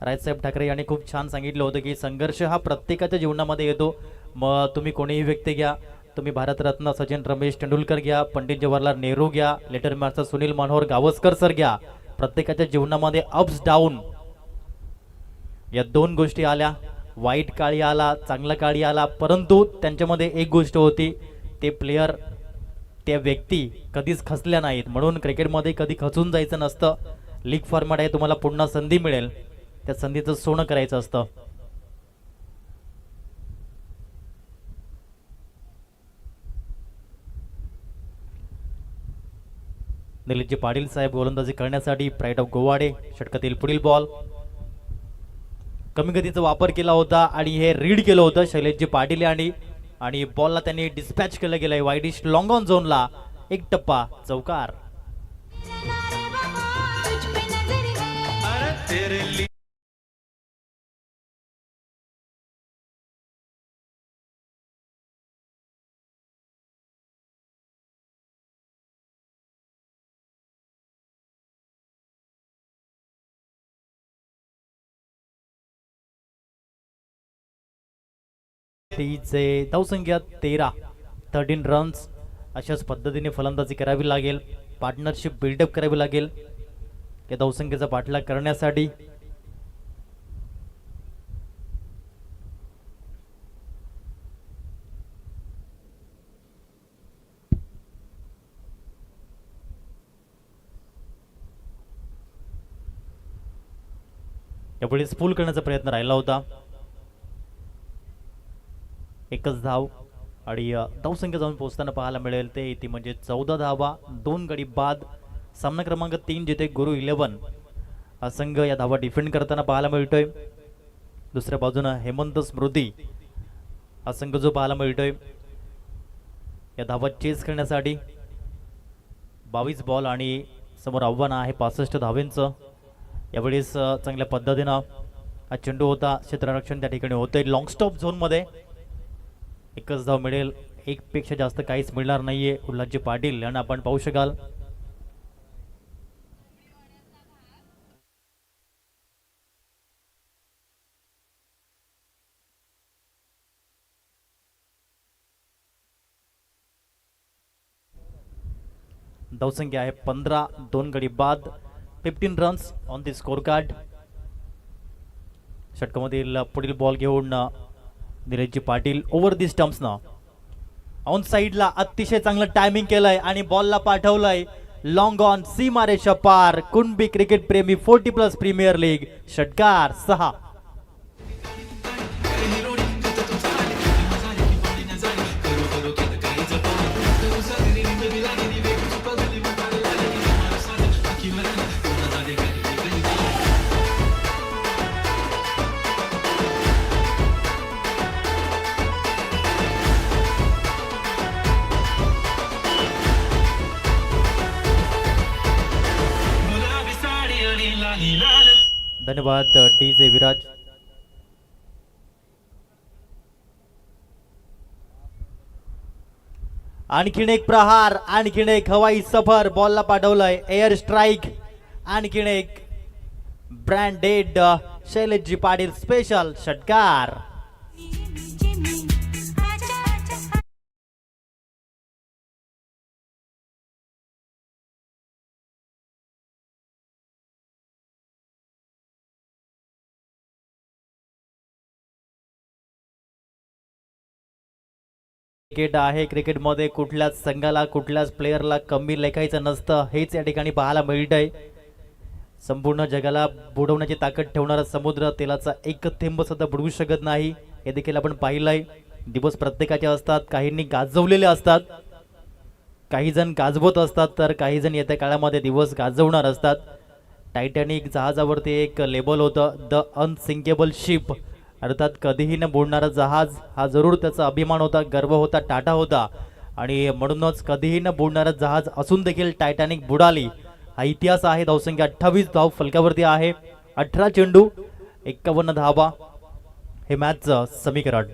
A: राजसाहेब ठाकरे यांनी खूप छान सांगितलं होतं की संघर्ष हा प्रत्येकाच्या जीवनामध्ये येतो. मग तुम्ही कोणीही व्यक्ती घ्या, तुम्ही भारतरत्न सचिन रमेश तेंडुलकर घ्या, पंडित जवाहरलाल नेहरू घ्या, little master Sunil Manohar Gavaskar sir घ्या. प्रत्येकाच्या जीवनामध्ये अप्स डाऊन या 2 गोष्टी आल्या. वाईट काळी आला, चांगला काळी आला, परंतु त्यांच्यामध्ये एक गोष्ट होती, ते प्लेयर, त्या व्यक्ती कधीच खचल्या नाहीत. म्हणून क्रिकेटमध्ये कधी खचून जायचं नसतं. लीग फॉर्मॅट आहे, तुम्हाला पुन्हा संधी मिळेल, त्या संधीचं सोनं करायचं असतं. निलेशजी पाटील साहेब गोलंदाजी करण्यासाठी प्राईड ऑफ गोवाडे. षटकातील पुढील बॉल, कमी गतीचा वापर केला होता आणि हे रीड केलं होतं शैलेशजी पाटील आणि बॉलला त्यांनी डिस्पॅच केलं गेलंय वाईडिश लॉंग ऑन झोनला. 1 टप्पा, चौकार. तीचे धावसंख्या 13 रन्स. अशाच पद्धतीने फलंदाजी करावी लागेल, पार्टनरशिप बिल्डअप करावी लागेल या धावसंख्येचा पाठलाग करण्यासाठी. यापुढे स्पूल करण्याचा प्रयत्न राहिला होता. एकच धाव आणि धावसंख्या जाऊन पोहोचताना पाहायला मिळेल ती म्हणजे 14 धावा, 2 गडी बाद. सामना क्रमांक 3 जिथे गुरु 11 हा संघ या धावा डिफेंड करताना पाहायला मिळतोय. दुसऱ्या बाजूनं हेमंत स्मृती हा संघ जो पाहायला मिळतोय या धावा चेस करण्यासाठी. 22 बॉल आणि समोर आव्हान आहे 65 धावेंचं. यावेळेस चांगल्या पद्धतीनं हा चेंडू होता, क्षेत्ररक्षण त्या ठिकाणी होतंय. लॉंग स्टॉप झोनमध्ये एकच धाव मिळेल, एक पेक्षा जास्त काहीच मिळणार नाहीये. उल्हासजी पाटील यांना आपण पाहू शकाल. धावसंख्या आहे 15, 2 गडी बाद, 15 runs on the score card. षटकामधील पुढील बॉल घेऊन निलेशजी पाटील ओव्हर दी स्टम्प्सनं ऑन साईडला अतिशय चांगलं टायमिंग केलंय आणि बॉलला पाठवलंय लॉंग ऑन सीमारेषा पार. कुणबी क्रिकेट प्रेमी 40+ प्रीमियर लीग षटकार 6. धन्यवाद DJ विराज. आणखीन एक प्रहार, आणखीन एक हवाई सफर. बॉलला पाठवलंय एअर स्ट्राईक. आणखीन एक ब्रँडेड शैलेशजी पाटील स्पेशल षटकार. क्रिकेट आहे, क्रिकेटमध्ये कुठल्याच संघाला कुठल्याच प्लेयरला कमी लेखायचं नसतं, हेच या ठिकाणी पाहायला मिळतंय. संपूर्ण जगाला बुडवण्याची ताकद ठेवणारा समुद्र तेलाचा एक थेंब सुद्धा बुडवू शकत नाही, हे देखील आपण पाहिलंय. दिवस प्रत्येकाचे असतात, काहींनी गाजवलेले असतात, काही जण गाजवत असतात, तर काही जण येत्या काळामध्ये दिवस गाजवणार असतात. टायटॅनिक जहाजावरती एक लेबल होतं, द अनसिंकेबल शिप, अर्थात कधीही न बुडणारं जहाज. हा जरूर त्याचा अभिमान होता, गर्व होता, टाटा होता. आणि म्हणूनच कधीही न बुडणारं जहाज असून देखील टायटॅनिक बुडाली, हा इतिहास आहे. धावसंख्या 28 धाव फलकावरती आहे, 18 चेंडू, 51 धावा हे मॅचचं समीकरण.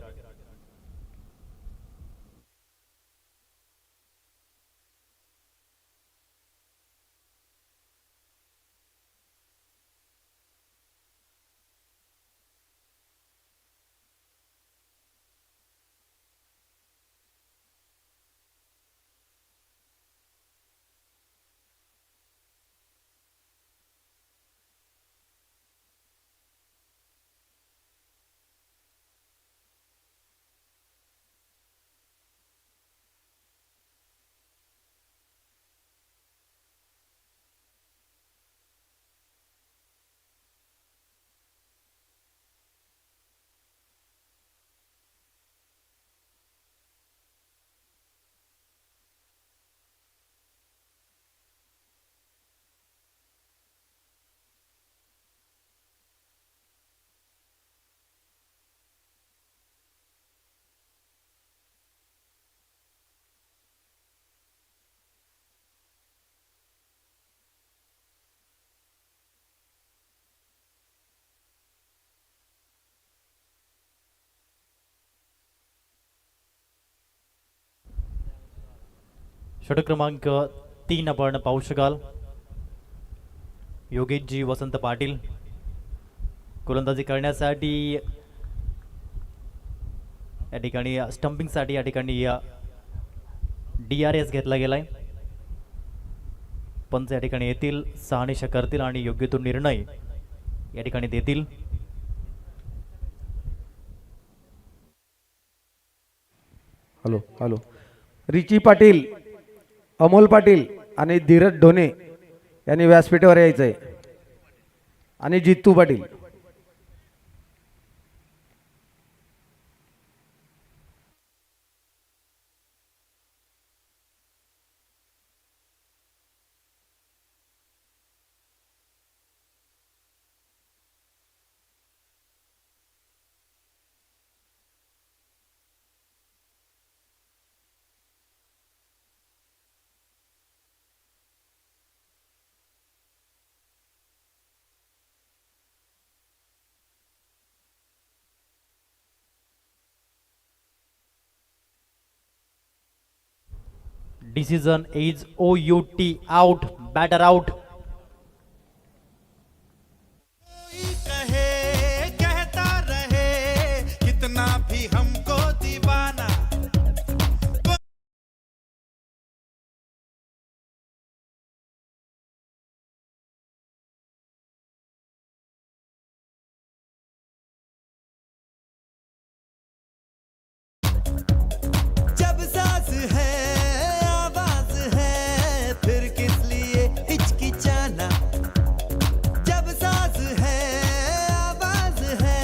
A: षटक क्रमांक 3 आपण पाहू शकाल. योगेशजी वसंत पाटील गोलंदाजी करण्यासाठी या ठिकाणी स्टंपिंगसाठी या ठिकाणी DRS घेतला गेलाय. पंच या ठिकाणी येतील, शहानिशा करतील आणि योग्य तो निर्णय या ठिकाणी देतील.
E: Hello hello. रिची पाटील, अमोल पाटील आणि धीरज ढोणे यांनी व्यासपीठावर यायचं आहे आणि Jittu Patil.
A: Decision is OUT, out, batter out.
G: कोई कहे कहता रहे कितना भी हमको दीवाना. जब सास है आवाज है फिर किस लिए हिचकिचाना. जब सास है आवाज है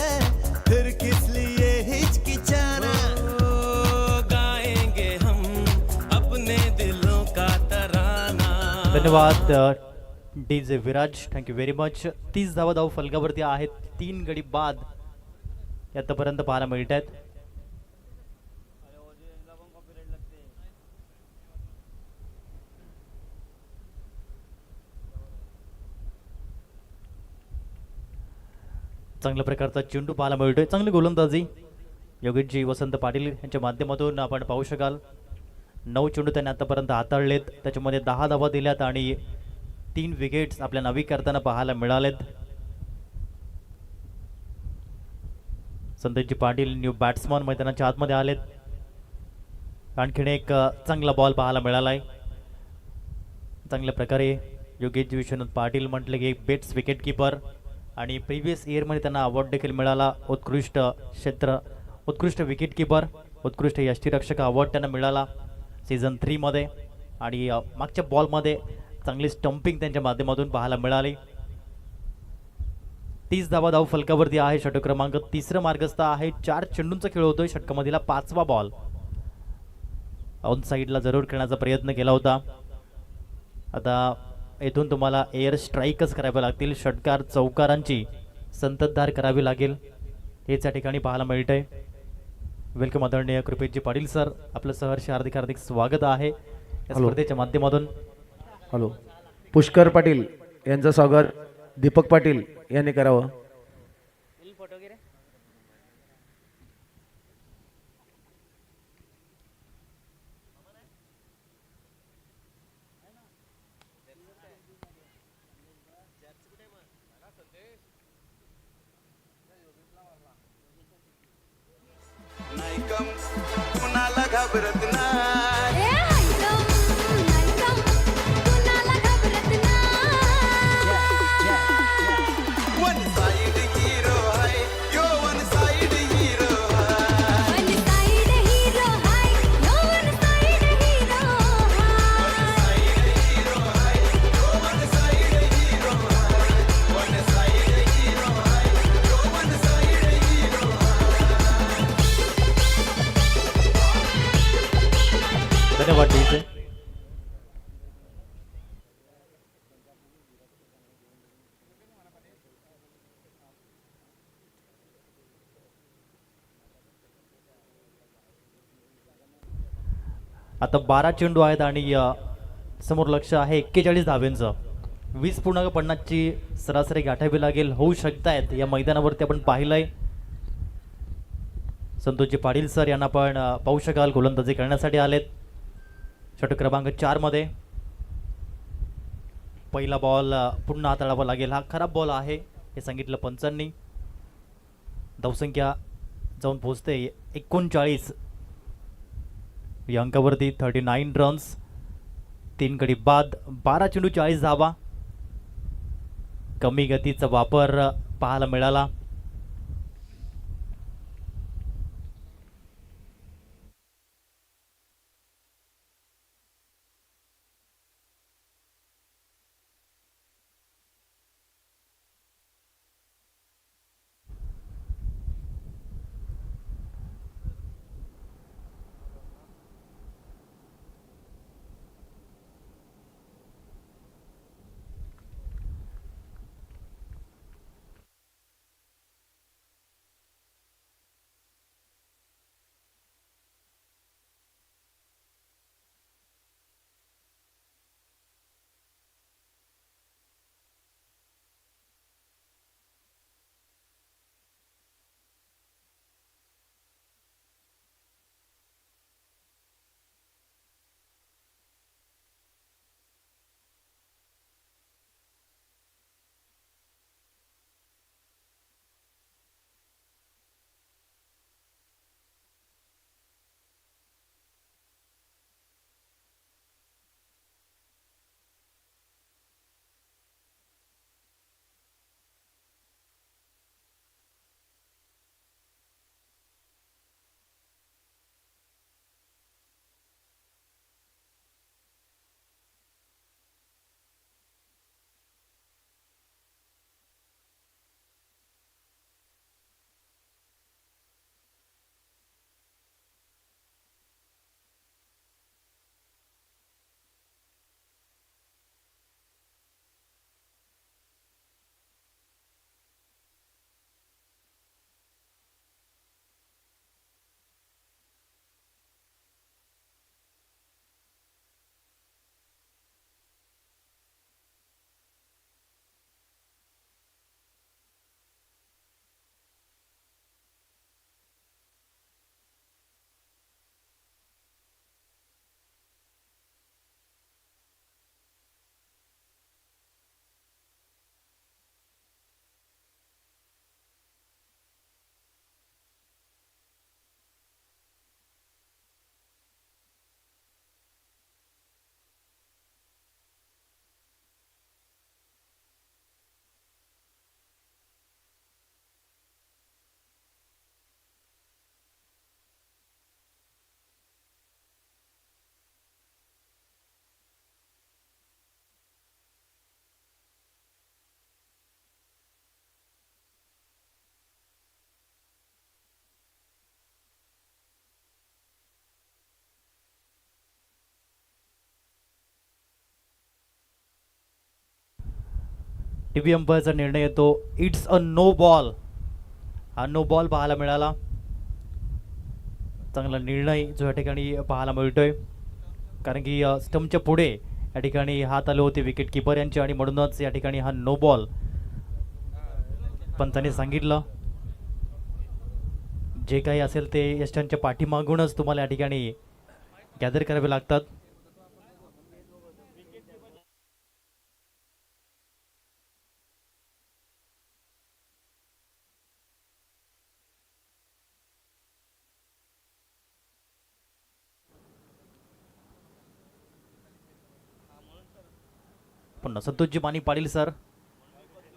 G: फिर किस लिए हिचकिचाना. गाएंगे हम अपने दिलों का तराना.
A: धन्यवाद DJ Viraj, thank you very much. 30 धाव फलकावरती आहेत. 3 गडी बाद आतापर्यंत पाहायला मिळत आहेत. चांगल्या प्रकारचा चेंडू पाहायला मिळतोय. चांगली गोलंदाजी योगेशजी वसंत पाटील यांच्या माध्यमातून आपण पाहू शकाल. 9 चेंडू त्यांनी आतापर्यंत हाताळलेत, त्याच्यामध्ये 10 धावा दिल्यात आणि 3 विकेट्स आपल्या नावी करताना पाहायला मिळालेत. संदेशजी पाटील न्यू बॅट्समन मैदानाच्या आतमध्ये आलेत. आणखीन एक चांगला बॉल पाहायला मिळालाय. चांगल्या प्रकारे योगेशजी विश्वनाथ पाटील म्हटले की एक बेस्ट विकेट किपर आणि प्रिव्हियस इयरमध्ये त्यांना अवॉर्ड देखील मिळाला. उत्कृष्ट विकेट किपर, उत्कृष्ट यष्टीरक्षक अवॉर्ड त्यांना मिळाला सीझन 3 मध्ये. आणि मागच्या बॉलमध्ये चांगली स्टंपिंग त्यांच्या माध्यमातून पाहायला मिळाली. 30 धाव फलकावरती आहे. षटक क्रमांक 3 मार्गस्थ आहे. 4 चेंडूंचा खेळ होतोय. षटकामधीला 5वा बॉल ऑन साईडला जरूर खेळण्याचा प्रयत्न केला होता. आता येथून तुम्हाला एअर स्ट्राईकच कराव्या लागतील. षटकार चौकारांची संततधार करावी लागेल. हेच या ठिकाणी पाहायला मिळतंय. वेलकम आदरणीय कृपेशजी पाटील सर, आपलं सहर्ष हार्दिक हार्दिक स्वागत आहे या स्पर्धेच्या माध्यमातून.
E: हॅलो. पुष्कर पाटील यांचं स्वागत दीपक पाटील यांनी करावं.
G: नायकम कुणाला घाबरत नाही. वन साइड हीरो आहे यो, वन साइड हीरो आहे.
A: धन्यवाद डीजे. आता 12 चेंडू आहेत आणि समोर लक्ष आहे 41 धाव्यांचं. 20.50ची सरासरी गाठावी लागेल. होऊ शकतायत या मैदानावरती आपण पाहिलंय. संतोषजी पाटील सर यांना पण पाहू शकाल गोलंदाजी करण्यासाठी आलेत. षटक क्रमांक 4 मध्ये पहिला बॉल पुन्हा हाताळावा लागेल. हा खराब बॉल आहे हे सांगितलं पंचांनी. धावसंख्या जाऊन पोहोचते 39. या अंकावरती 39 रन्स, 3 गडी बाद, 12 चेंडू 40 धावा. कमी गतीचा वापर पाहायला मिळाला. टीव्ही अंपायरचा निर्णय येतो, इट्स अ नो बॉल. हा नो बॉल पाहायला मिळाला. चांगला निर्णय जो या ठिकाणी पाहायला मिळतोय, कारण की स्टंपच्या पुढे या ठिकाणी हात आले होते विकेट किपर यांचे आणि म्हणूनच या ठिकाणी हा नो बॉल पंचाने सांगितलं. जे काही असेल ते यष्टांच्या पाठीमागूनच तुम्हाला या ठिकाणी गॅदर करावे लागतात. पुन्हा संतोषजी मानी पाटील सर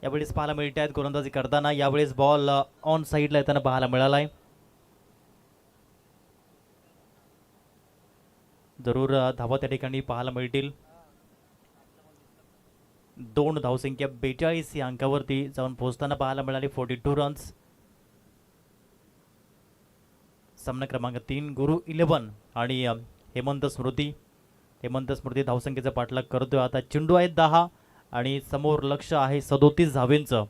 A: यावेळेस पाहायला मिळत आहेत गोलंदाजी करताना. यावेळेस बॉल ऑन साईडला येताना पाहायला मिळाला आहे. जरूर धावा त्या ठिकाणी पाहायला मिळतील. 2 धावसंख्या 42 या अंकावरती जाऊन पोहोचताना पाहायला मिळाली. 42 रन्स. सामना क्रमांक 3 गुरु 11 आणि हेमंत स्मृती धावसंख्येचा पाठलाग करतोय. आता चेंडू आहेत 10 आणि समोर लक्ष आहे 37 धावेंचं.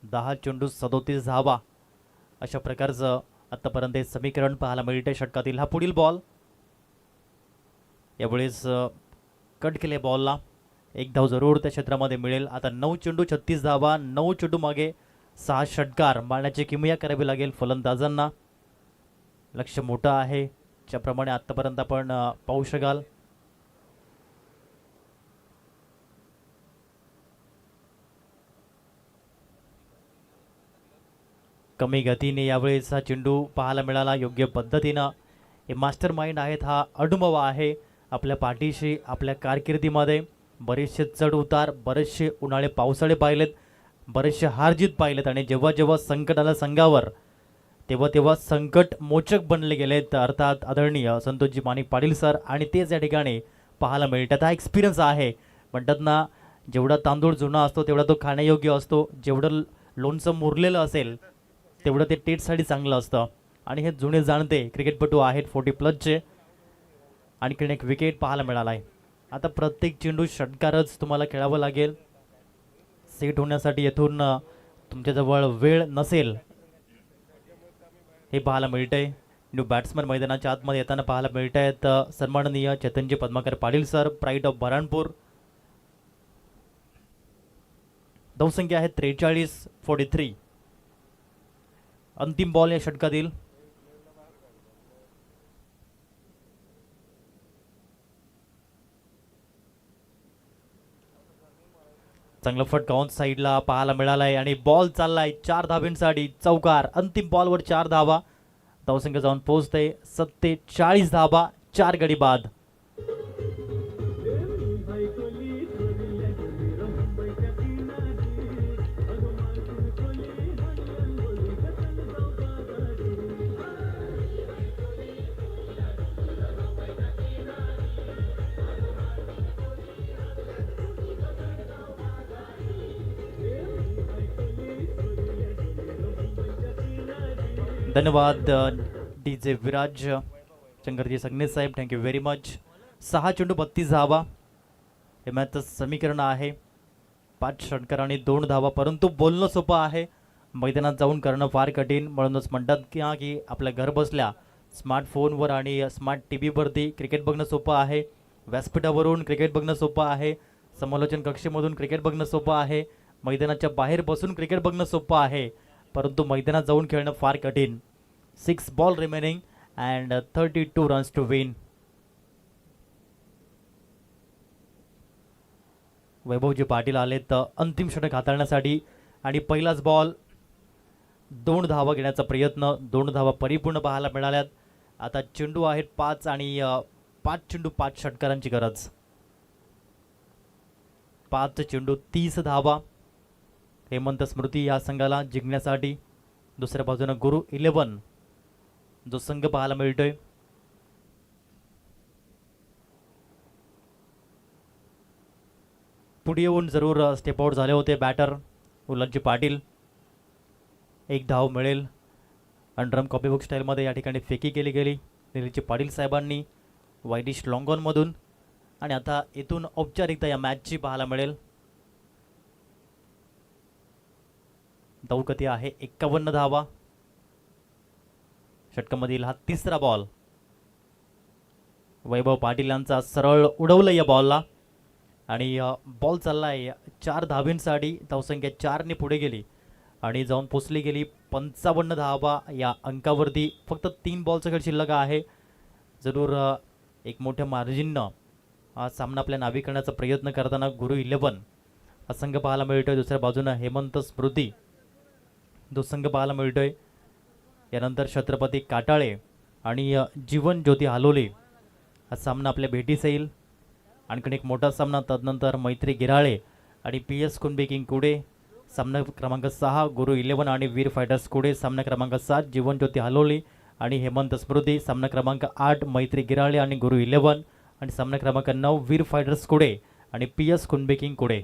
A: 10 चेंडू 37 धावा अशा प्रकारचं आतापर्यंत हे समीकरण पाहायला मिळते षटकातील. हा पुढील बॉल यावेळेस कट केले बॉलला. 1 धाव जरूर त्या क्षेत्रामध्ये मिळेल. आता 9 चेंडू 36 धावा. 9 चेंडू मागे 6 षटकार मारण्याची किमया करावी लागेल फलंदाजांना. लक्ष मोठं आहे ज्याप्रमाणे आतापर्यंत आपण पाहू शकाल. कमी गतीने यावेळेस हा चेंडू पाहायला मिळाला. योग्य पद्धतीनं हे मास्टर माइंड आहेत. हा अनुभव आहे आपल्या पाठीशी. आपल्या कारकिर्दीमध्ये बरेचसे चढ उतार, बरेचसे उन्हाळे पावसाळे पाहिलेत, बरेचसे हारजीत पाहिलेत आणि जेव्हा जेव्हा संकट आलं संघावर तेव्हा तेव्हा संकट मोचक बनले गेलेत, अर्थात आदरणीय संतोषजी माणिक पाटील सर. आणि तेच या ठिकाणी पाहायला मिळतात. हा एक्सपिरियन्स आहे. म्हणतात ना, जेवढा तांदूळ जुना असतो तेवढा तो खाण्यायोग्य असतो, जेवढं लोणचं मुरलेलं असेल तेवढं ते टेस्टसाठी चांगलं असतं. आणि हे जुने जाणते क्रिकेटपटू आहेत 40+चे. आणखीन एक विकेट पाहायला मिळाला आहे. आता प्रत्येक चेंडू षटकारच तुम्हाला खेळावं लागेल. सेट होण्यासाठी येथून तुमच्याजवळ वेळ नसेल हे पाहायला मिळतंय. न्यू बॅट्समन मैदानाच्या आतमध्ये येताना पाहायला मिळत आहेत. सन्माननीय Chetanji Padmakar Patil sir, pride of Barhanpur. धावसंख्या आहे 43-43. अंतिम बॉल या षटकातील. चांगला फटका ऑन साईडला पाहायला मिळालाय आणि बॉल चाललाय 4 धावांसाठी. चौकार. अंतिम बॉलवर 4 धावा. धावसंख्या जाऊन पोहोचते 47 धावा, 4 गडी बाद. धन्यवाद डी जे विराज, शंकरजी संगणे साहेब, थँक्यू व्हेरी मच. 6 चेंडू 32 धावा हे मॅचचं समीकरण आहे. 5 षटकार आणि 2 धावा. परंतु बोलणं सोपं आहे, मैदानात जाऊन करणं फार कठीण. म्हणूनच म्हणतात की आपल्या घर बसल्या स्मार्टफोनवर आणि स्मार्ट टी व्हीवरती क्रिकेट बघणं सोपं आहे. व्यासपीठावरून क्रिकेट बघणं सोपं आहे. समालोचन कक्षेमधून क्रिकेट बघणं सोपं आहे. मैदानाच्या बाहेर बसून क्रिकेट बघणं सोपं आहे. परंतु मैदानात जाऊन खेळणं फार कठीण. 6 ball remaining and 32 runs to win. Vaibhavji Patil आलेत अंतिम षटक हाताळण्यासाठी आणि पहिलाच बॉल 2 धावा घेण्याचा प्रयत्न. 2 धावा परिपूर्ण पाहायला मिळाल्यात. आता चेंडू आहेत 5 आणि 5 चेंडू 5 षटकारांची गरज. 5 चेंडू 30 धावा. हेमंत स्मृती या संघाला जिंकण्यासाठी. दुसऱ्या बाजूने गुरु 11 जो संघ पाहायला मिळतोय. पुढे येऊन जरूर स्टेप आउट झाले होते बॅटर उल्हासजी पाटील. 1 धाव मिळेल. अंडरम कॉपीबुक स्टाईलमध्ये या ठिकाणी फेकी केली गेली निलेशजी पाटील साहेबांनी वाईडिश लॉंगॉनमधून. आणि आता इथून औपचारिकता या मॅचची पाहायला मिळेल. धावगती आहे 51 धावा. षटकामधील हा 3रा बॉल. वैभव पाटील यांचा सरळ उडवलं या बॉलला आणि बॉल चाललाय 4 धावांसाठी. धावसंख्या 4ने पुढे गेली आणि जाऊन पोचली गेली 55 धावा या अंकावरती. फक्त 3 बॉलचा खेळ शिल्लक आहे. जरूर एक मोठ्या मार्जिननं हा सामना आपल्या नावी करण्याचा प्रयत्न करताना गुरु 11 हा संघ पाहायला मिळतोय. दुसऱ्या बाजूनं हेमंत स्मृती जो संघ पाहायला मिळतोय. यानंतर छत्रपती काटाळे आणि जीवन ज्योती हालोले हा सामना आपल्या भेटीस येईल. आणखीन एक मोठा सामना तदनंतर मैत्री गिराळे आणि PS कुंबे किंग कुडे. सामना क्रमांक 6 गुरु 11 आणि वीर फायटर्स कुडे. सामना क्रमांक 7 जीवन ज्योती हालोली आणि हेमंत स्मृती. सामना क्रमांक 8 मैत्री गिराळे आणि गुरु 11 आणि सामना क्रमांक 9 वीर फायटर्स कुडे आणि PS कुंबे किंग कुडे.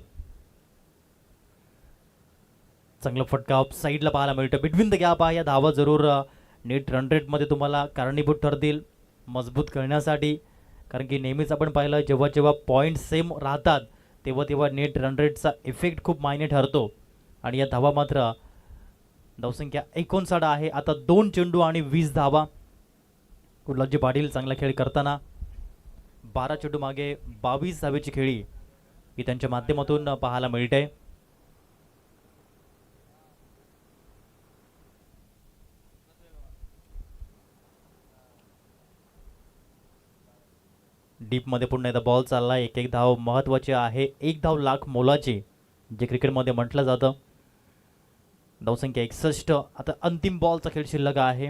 A: चांगला फटका ऑफ साईडला पाहायला मिळतो. बिटवीन द गॅप आहे. या धावा जरूर नेट रन रेटमध्ये तुम्हाला कारणीभूत ठरतील मजबूत करण्यासाठी. कारण की नेहमीच आपण पाहिलं जेव्हा जेव्हा पॉईंट सेम राहतात तेव्हा तेव्हा नेट रन रेटचा इफेक्ट खूप मायने ठरतो. आणि या धावा मात्र धावसंख्या 59 आहे. आता 2 चेंडू आणि 20 धावा. उल्हासजी पाटील चांगला खेळ करताना 12 चेंडू मागे 22 धावेची खेळी ही त्यांच्या माध्यमातून पाहायला मिळते. डीपमध्ये पुन्हा एकदा बॉल चालला. 1 धाव महत्त्वाची आहे. 1 धाव लाख मोलाची जे क्रिकेटमध्ये म्हटलं जातं. धावसंख्या 61. आता अंतिम बॉलचा खेळ शिल्लक आहे.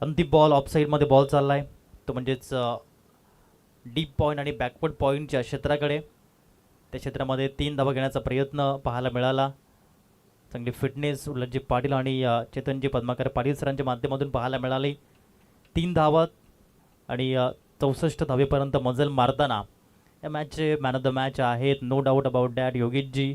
A: अंतिम बॉल ऑफ साईडमध्ये बॉल चालला आहे, तो म्हणजेच डीप पॉईंट आणि बॅकवर्ड पॉईंटच्या क्षेत्राकडे. त्या क्षेत्रामध्ये 3 धावा घेण्याचा प्रयत्न पाहायला मिळाला. चांगली फिटनेस उल्हासजी पाटील आणि चेतनजी पद्माकर पाटील सरांच्या माध्यमातून पाहायला मिळाली. 3 धावा आणि 64 धावेपर्यंत मजल मारताना या मॅचचे मॅन ऑफ द मॅच आहेत, no doubt about that, Yogeshji